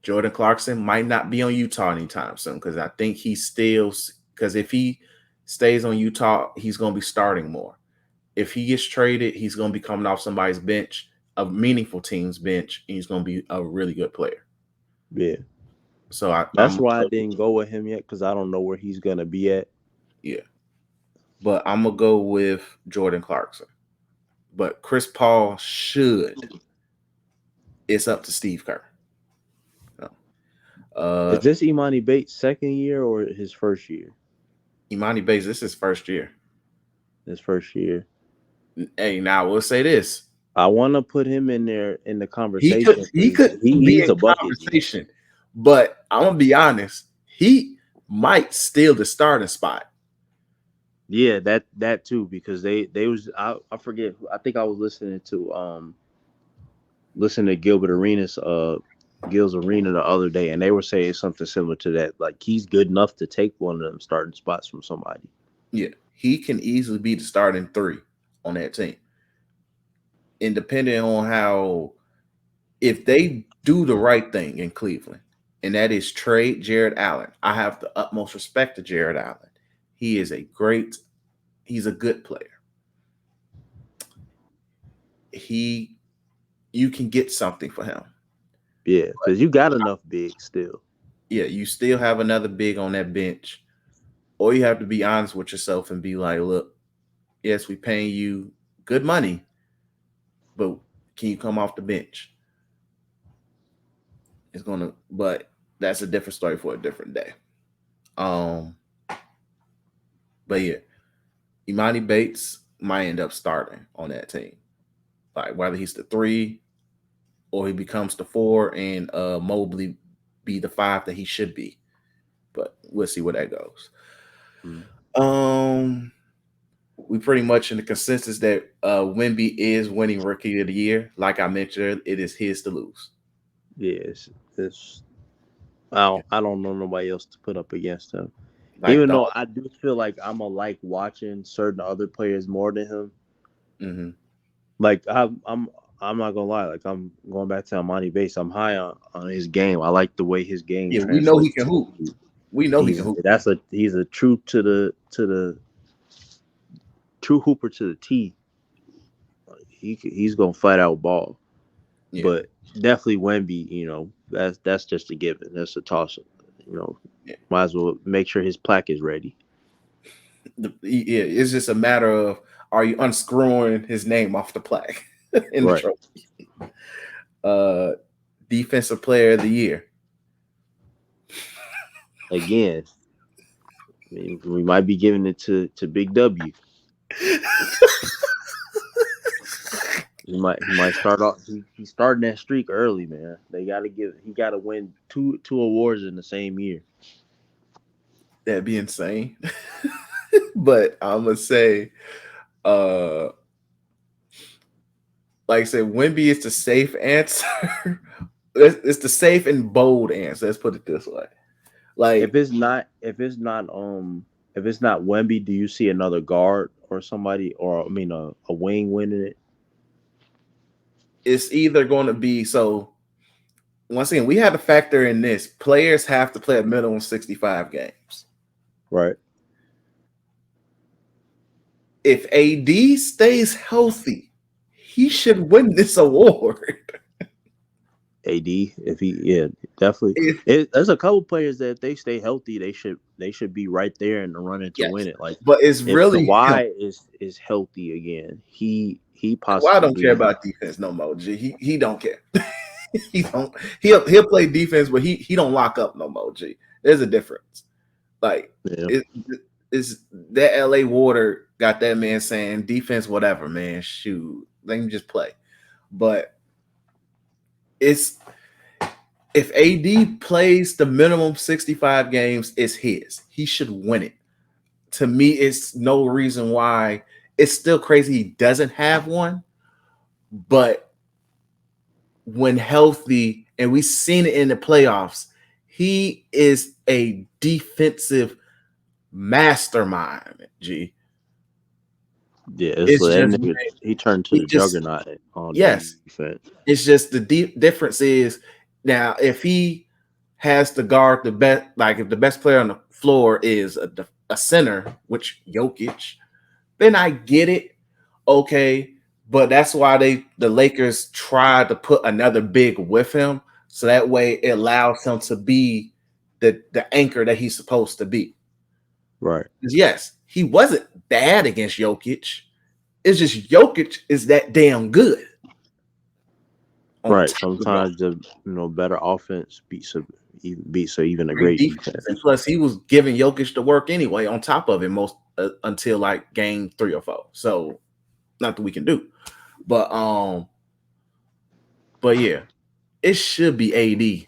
Speaker 1: Jordan Clarkson might not be on Utah anytime soon because I think he's still, because if he stays on Utah, he's going to be starting more. If he gets traded, he's going to be coming off somebody's bench, a meaningful team's bench, and he's going to be a really good player.
Speaker 3: Yeah.
Speaker 1: So
Speaker 3: That's why I didn't go with him yet because I don't know where he's gonna be at.
Speaker 1: Yeah. But I'm gonna go with Jordan Clarkson. But Chris Paul should. It's up to Steve Kerr.
Speaker 3: Is this Imani Bates' second year or his first year?
Speaker 1: Imani Bates, this is first year.
Speaker 3: His first year.
Speaker 1: Hey, now we'll say this.
Speaker 3: I want to put him in there in the
Speaker 1: He
Speaker 3: conversation.
Speaker 1: could be
Speaker 3: He's
Speaker 1: in
Speaker 3: a bucket.
Speaker 1: conversation, but I'm gonna be honest. He might steal the starting spot.
Speaker 3: Yeah, that too because they was I forget. I think I was listening to Gil's Arena the other day, and they were saying something similar to that. Like he's good enough to take one of them starting spots from somebody.
Speaker 1: Yeah, he can easily be the starting 3 on that team. And depending on how, if they do the right thing in Cleveland, and that is trade Jared Allen. I have the utmost respect to Jared Allen. He's a good player. You can get something for him.
Speaker 3: Yeah, because you got enough big still.
Speaker 1: Yeah, you still have another big on that bench. Or you have to be honest with yourself and be like, look, yes, we're paying you good money, but can you come off the bench? But that's a different story for a different day. But yeah, Imani Bates might end up starting on that team. Like whether he's the 3 or he becomes the 4 and Mobley be the 5 that he should be. But we'll see where that goes.
Speaker 3: Mm.
Speaker 1: Um we pretty much in the consensus that Wemby is winning Rookie of the Year. Like I mentioned, it is his to lose.
Speaker 3: Yes, it's
Speaker 1: Yeah.
Speaker 3: I don't know nobody else to put up against him.
Speaker 1: Like
Speaker 3: Even
Speaker 1: the
Speaker 3: though I do feel like I'm a like watching certain other players more than him.
Speaker 1: mm-hmm.
Speaker 3: Like I'm not gonna lie. Like I'm going back to Amani Bates. I'm high on his game. I like the way his game
Speaker 1: Yeah, we know he
Speaker 3: translates.
Speaker 1: can hoop. We know he can hoop.
Speaker 3: He's a true to the true hooper to the T. He's gonna flat out ball.
Speaker 1: Yeah.
Speaker 3: But definitely Wemby. You know that's just a given. That's a toss up. You know,
Speaker 1: Yeah.
Speaker 3: might as well make sure his plaque is ready.
Speaker 1: Yeah, it's just a matter of are you unscrewing his name off the plaque in the
Speaker 3: Right.
Speaker 1: trophy. Uh Defensive Player of the Year.
Speaker 3: Again, I mean, we might be giving it to Big W. He might start off. He's starting that streak early, man. He gotta win two awards in the same year.
Speaker 1: That'd be insane. But I'm gonna say, like I said, Wemby is the safe answer. It's the safe and bold answer. Let's put it this way.
Speaker 3: If
Speaker 1: Like
Speaker 3: if it's not Wemby, do you see another guard or somebody, or I mean a wing winning it?
Speaker 1: it's either going to be so. Once again, we have to factor in this. Players have to play a minimum 65 games.
Speaker 3: Right.
Speaker 1: If AD stays healthy, he should win this award.
Speaker 3: AD, if he definitely.
Speaker 1: If,
Speaker 3: There's a couple players that if they stay healthy, they should be right there in the running to win
Speaker 1: yes,
Speaker 3: it. Like
Speaker 1: but it's
Speaker 3: if
Speaker 1: really him.
Speaker 3: Kawhi is healthy again, he
Speaker 1: Kawhi don't care
Speaker 3: possibly
Speaker 1: about defense no more. G. He don't care. He don't. He'll play defense, but he don't lock up no more. G. There's a difference. Like
Speaker 3: yeah.
Speaker 1: it's that LA water got that man saying defense, whatever, man. Shoot, let him just play. But it's if AD plays the minimum 65 games, it's his. He should win it. To me, it's no reason why. It's still crazy he doesn't have one, but when healthy, and we've seen it in the playoffs, he is a defensive mastermind. G.
Speaker 3: Yeah, it's
Speaker 1: It's
Speaker 3: that
Speaker 1: just
Speaker 3: nigga. He turned to
Speaker 1: he
Speaker 3: the
Speaker 1: just
Speaker 3: juggernaut on
Speaker 1: yes.
Speaker 3: defense.
Speaker 1: It's just the difference is now if he has to guard the best, like if the best player on the floor is a center, which Jokic, then I get it. Okay, but that's why the Lakers tried to put another big with him, so that way it allows him to be the anchor that he's supposed to be.
Speaker 3: Right.
Speaker 1: Yes, he wasn't bad against Jokic. It's just Jokic is that damn good. On
Speaker 3: Right.
Speaker 1: top of
Speaker 3: Sometimes the better offense beats even a
Speaker 1: great
Speaker 3: great
Speaker 1: defense, and
Speaker 3: defense.
Speaker 1: plus he was giving Jokic the work anyway. On top of it, most until like game 3 or 4. So not that we can do, but yeah, it should be AD.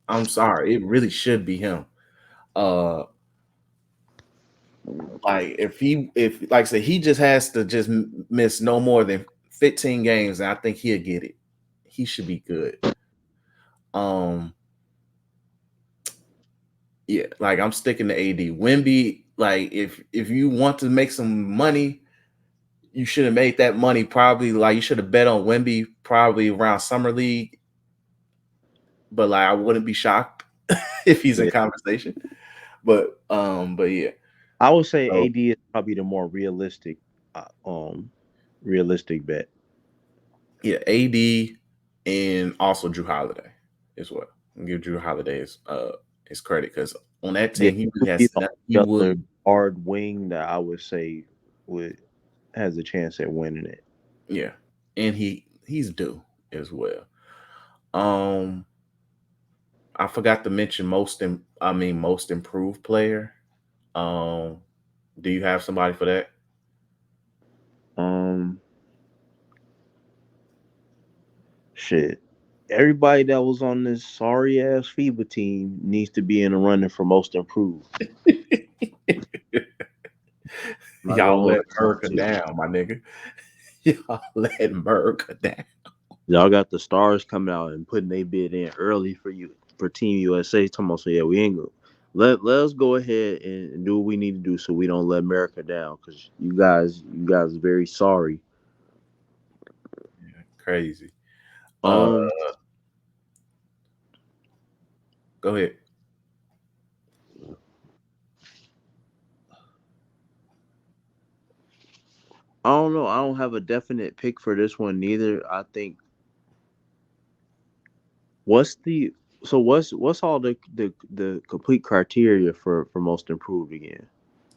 Speaker 1: I'm sorry, it really should be him. Uh, like if like I said, he just has to just miss no more than 15 games, and I think he'll get it. He should be good. Um, yeah, like I'm sticking to AD. Wemby, like if you want to make some money, you should have made that money probably like you should have bet on Wemby probably around summer league. But like I wouldn't be shocked if he's in
Speaker 3: Yeah.
Speaker 1: conversation. But yeah.
Speaker 3: I would say
Speaker 1: So
Speaker 3: AD is probably the more uh, um, realistic bet.
Speaker 1: yeah, AD and also Drew Holiday as well. I'll give Drew Holiday his credit because on that
Speaker 3: Yeah,
Speaker 1: team he
Speaker 3: he
Speaker 1: really
Speaker 3: would be
Speaker 1: has
Speaker 3: the
Speaker 1: he
Speaker 3: only other
Speaker 1: would
Speaker 3: hard wing that I would say would has a chance at winning it.
Speaker 1: yeah, and he's due as well. Um, I forgot to mention most improved player. Um, do you have somebody for that?
Speaker 3: Shit. Everybody that was on this sorry ass FIBA team needs to be in the running for most improved. I'm not
Speaker 1: Y'all
Speaker 3: gonna
Speaker 1: let
Speaker 3: lie
Speaker 1: America
Speaker 3: to you.
Speaker 1: down, my nigga. Y'all let America down.
Speaker 3: Y'all got the stars coming out and putting their bid in early for you for Team USA. Talking about, so yeah, we ain't go. Let us go ahead and do what we need to do so we don't let America down. Cause you guys are very sorry.
Speaker 1: Crazy. Uh,
Speaker 3: Um,
Speaker 1: go ahead.
Speaker 3: I don't know. I don't have a definite pick for this one neither. I think what's the what's all the complete criteria for most improved again?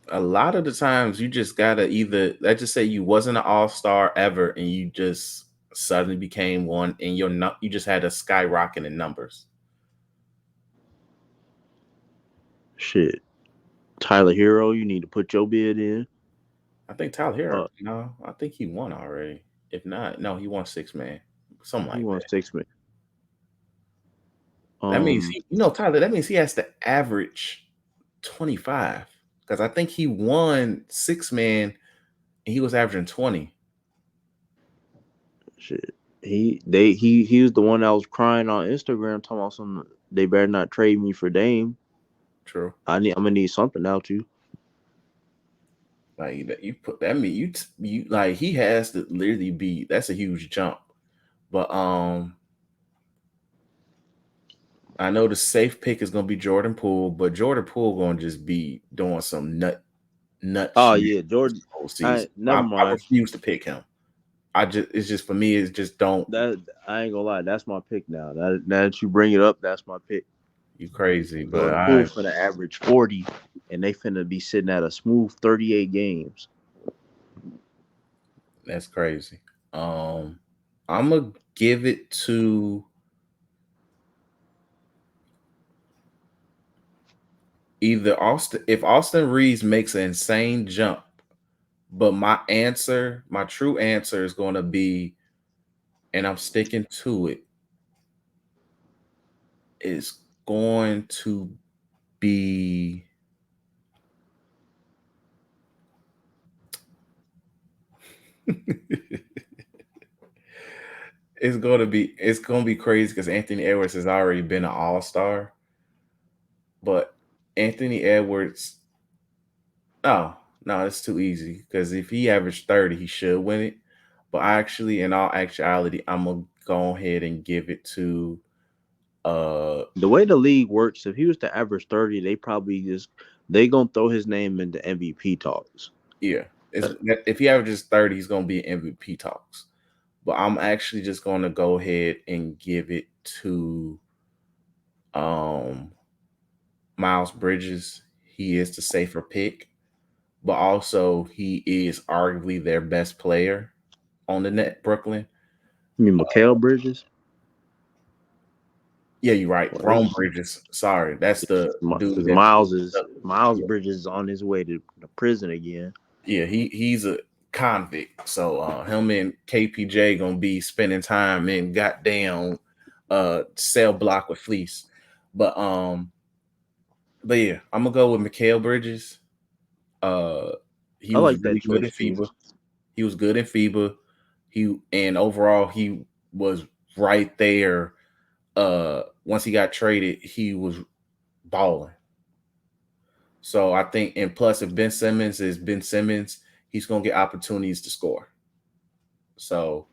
Speaker 1: A lot of the times you just gotta either let's just say you wasn't an all-star ever and you just suddenly became one and you just had a skyrocket in numbers.
Speaker 3: Shit, Tyler Hero, you need to put your bid in.
Speaker 1: I think Tyler Hero,
Speaker 3: Uh,
Speaker 1: no, I think he won already. If not, no, he won 6 man. Something
Speaker 3: he
Speaker 1: like
Speaker 3: won
Speaker 1: that.
Speaker 3: 6 man.
Speaker 1: That means
Speaker 3: Um,
Speaker 1: Tyler, that means he has to average 25. Because I think he won 6 man and he was averaging 20.
Speaker 3: shit. He was the one that was crying on Instagram talking about some. They better not trade me for Dame.
Speaker 1: True.
Speaker 3: I'm gonna need something out you.
Speaker 1: Like you put that mean you like he has to literally be that's a huge jump. But I know the safe pick is gonna be Jordan Poole, but Jordan Poole gonna just be doing some nut
Speaker 3: Oh
Speaker 1: shit
Speaker 3: yeah,
Speaker 1: this
Speaker 3: Jordan.
Speaker 1: whole
Speaker 3: I
Speaker 1: season.
Speaker 3: never
Speaker 1: I
Speaker 3: mind.
Speaker 1: refuse to pick him. It's just for me, it's just don't
Speaker 3: That I ain't gonna lie. That's my pick now. Now that you bring it up, that's my pick.
Speaker 1: you crazy, but
Speaker 3: Jordan Poole for the average 40, and they finna be sitting at a smooth 38 games.
Speaker 1: that's crazy. Um I'm gonna give it to either Austin if Austin Reeves makes an insane jump. But my true answer is going to be, and I'm sticking to it, is going to be. It's going to be crazy because Anthony Edwards has already been an all star. But Anthony Edwards, oh, no, it's too easy because if he averaged 30, he should win it. But actually, in all actuality, I'm going to go ahead and give it to uh
Speaker 3: The way the league works, if he was to average 30, they gonna throw his name into MVP talks.
Speaker 1: yeah. If he averages 30, he's going to be in MVP talks. But I'm actually just going to go ahead and give it to um, Miles Bridges. He is the safer pick, but also he is arguably their best player on the net, Brooklyn.
Speaker 3: I mean, Mikal Bridges.
Speaker 1: Yeah, you're right.
Speaker 3: Well,
Speaker 1: Rome Bridges. Sorry, that's the dude
Speaker 3: because
Speaker 1: that.
Speaker 3: Miles
Speaker 1: Yeah,
Speaker 3: Bridges is on his way to prison again.
Speaker 1: yeah, he's a convict. So him and KPJ gonna be spending time in goddamn cell block with Fleece. But but yeah, I'm gonna go with Mikal Bridges. Uh, he
Speaker 3: I
Speaker 1: was
Speaker 3: like that
Speaker 1: really good
Speaker 3: choice
Speaker 1: at
Speaker 3: too.
Speaker 1: FIBA. He was good at FIBA. He and overall he was right there. Once he got traded, he was balling. So I think, and plus, if Ben Simmons is Ben Simmons, he's gonna get opportunities to score. So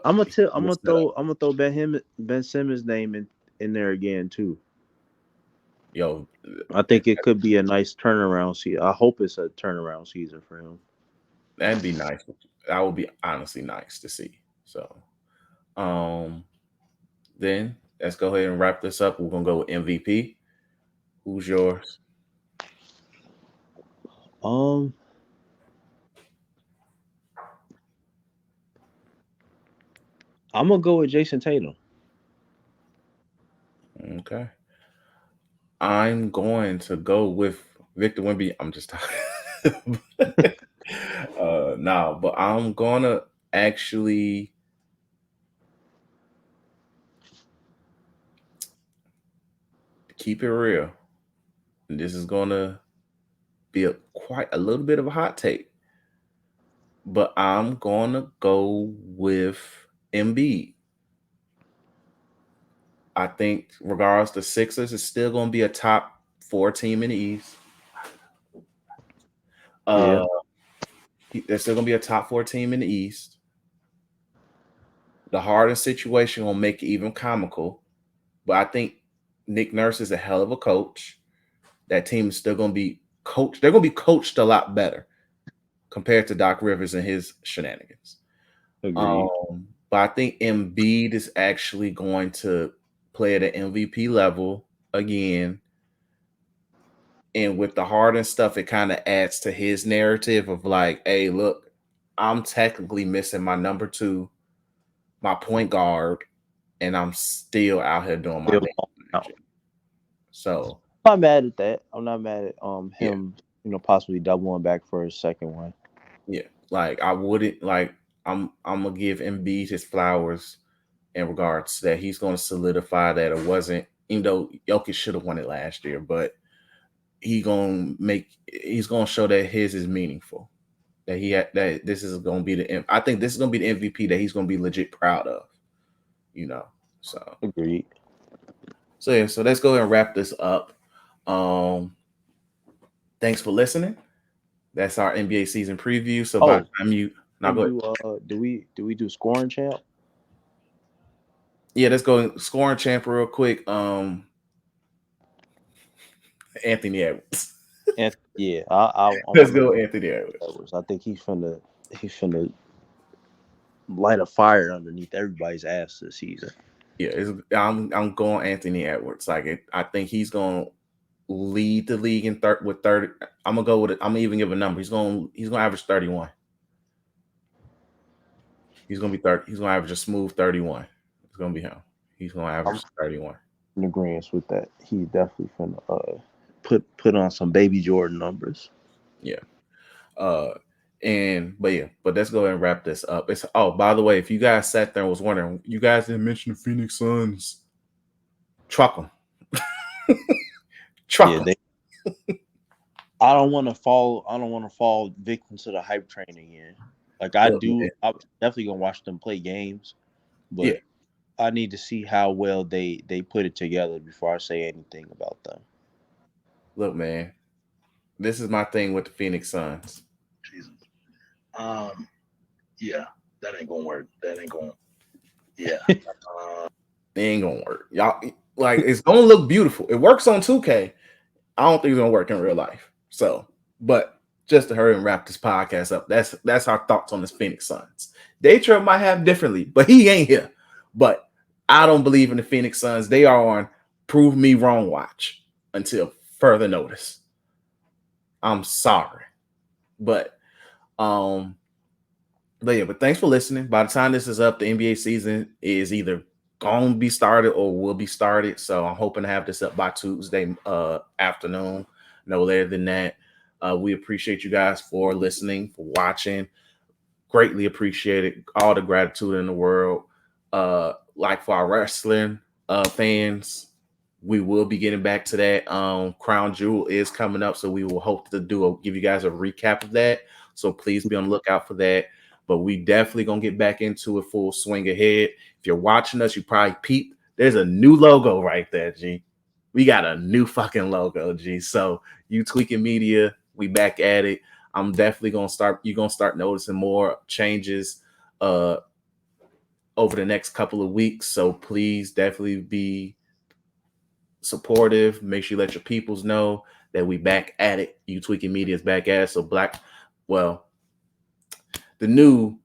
Speaker 3: I'm
Speaker 1: he
Speaker 3: gonna
Speaker 1: was set up.
Speaker 3: throw Ben Simmons name in there again too.
Speaker 1: Yo,
Speaker 3: I think it could be a nice turnaround season. I hope it's a turnaround season for him.
Speaker 1: that'd be nice. That would be honestly nice to see. So, um, then let's go ahead and wrap this up. We're gonna go with MVP. Who's yours?
Speaker 3: Um, I'm gonna go with Jason Tatum.
Speaker 1: Okay. I'm going to go with Victor Wemby. I'm just talking. No, but I'm gonna actually keep it real. And this is gonna be quite a little bit of a hot take, but I'm gonna go with Embiid. I think, regardless, the Sixers is still gonna be a top 4 team in the East.
Speaker 3: Yeah,
Speaker 1: Uh, they're still gonna be a top 4 team in the East. The Harden situation will make it even comical, but I think Nick Nurse is a hell of a coach. That team is still gonna be coached. They're gonna be coached a lot better compared to Doc Rivers and his shenanigans.
Speaker 3: agreed.
Speaker 1: But I think Embiid is actually going to play at an MVP level again. And with the Harden stuff, it kind of adds to his narrative of like, hey, look, I'm technically missing my number 2, my point guard, and I'm still out here doing my
Speaker 3: Still
Speaker 1: thing.
Speaker 3: out.
Speaker 1: So
Speaker 3: I'm not mad at that. I'm not mad at
Speaker 1: yeah,
Speaker 3: him, possibly doubling back for his second one.
Speaker 1: yeah. Like I wouldn't like I'm gonna give Embiid his flowers in regards to that. He's gonna solidify that it wasn't, even though Jokic should have won it last year, but he's gonna show that his is meaningful. That he had that this is gonna be I think this is gonna be the MVP that he's gonna be legit proud of. You know. So
Speaker 3: Agreed.
Speaker 1: so yeah, so let's go ahead and wrap this up. Um thanks for listening. That's our NBA season preview. So by the
Speaker 3: Oh,
Speaker 1: time you now
Speaker 3: can
Speaker 1: go ahead.
Speaker 3: you do we do scoring champ?
Speaker 1: Yeah, let's go scoring champ real quick. Anthony Edwards.
Speaker 3: And yeah, I
Speaker 1: Let's
Speaker 3: want to
Speaker 1: go
Speaker 3: go
Speaker 1: Anthony Edwards.
Speaker 3: Edwards. I think he's finna light a fire underneath everybody's ass this season.
Speaker 1: Yeah, I'm going Anthony Edwards. I think he's gonna lead the league in with 30. I'm gonna go with it. I'm gonna even give a number. He's gonna average 31. He's gonna be 30. He's gonna average a smooth 31. It's gonna be him. He's gonna
Speaker 3: I'm
Speaker 1: average 31.
Speaker 3: in agreement with that. He's definitely finna put on some baby Jordan numbers.
Speaker 1: Yeah. Uh but let's go ahead and wrap this up. It's by the way, if you guys sat there and was wondering, you guys didn't mention the Phoenix Suns. Truck them. Truck
Speaker 3: Yeah,
Speaker 1: them.
Speaker 3: I don't want to fall. I don't want to fall victim to the hype train again. Like I
Speaker 1: Look,
Speaker 3: do.
Speaker 1: man.
Speaker 3: I'm definitely gonna watch them play games,
Speaker 1: Yeah.
Speaker 3: but I need to see how well they put it together before I say anything about them.
Speaker 1: Look, man. This is my thing with the Phoenix Suns.
Speaker 4: Jesus. Yeah, that ain't gonna work. That ain't gonna. Yeah.
Speaker 1: It ain't gonna work. Y'all like it's gonna look beautiful. It works on 2K. I don't think it's gonna work in real life. So, but just to hurry and wrap this podcast up, that's our thoughts on this Phoenix Suns. Daytra might have differently, but he ain't here. But I don't believe in the Phoenix Suns. They are on prove me wrong watch until further notice. I'm sorry. But but thanks for listening. By the time this is up, the NBA season is either gonna be started or will be started. So I'm hoping to have this up by Tuesday afternoon. No later than that. We appreciate you guys for listening, for watching. Greatly appreciate it. All the gratitude in the world. Like for our wrestling fans, we will be getting back to that. Crown Jewel is coming up, so we will hope to give you guys a recap of that. So please be on the lookout for that. But we definitely gonna get back into it full swing ahead. If you're watching us, you probably peeped. There's a new logo right there, G. We got a new fucking logo, G. So you Tweeking Media, we back at it. I'm definitely gonna start. You're gonna start noticing more changes over the next couple of weeks. So please definitely be supportive. Make sure you let your peoples know that we back at it. You Tweeking Media is back at it. So the new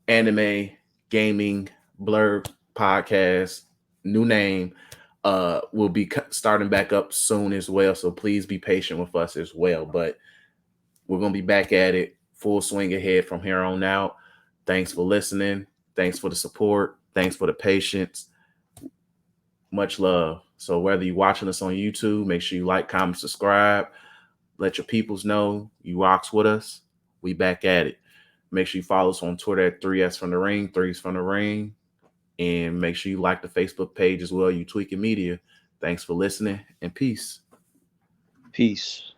Speaker 1: anime gaming blurb podcast, new name, will be starting back up soon as well. So please be patient with us as well. But we're gonna be back at it full swing ahead from here on out. Thanks for listening. Thanks for the support. Thanks for the patience. Much love. So whether you're watching us on YouTube, make sure you like, comment, subscribe. Let your peoples know you rocks with us. We back at it. Make sure you follow us on Twitter at 3S from the Ring, 3s from the Ring. And make sure you like the Facebook page as well, You Tweeking Media. Thanks for listening and peace.
Speaker 5: Peace.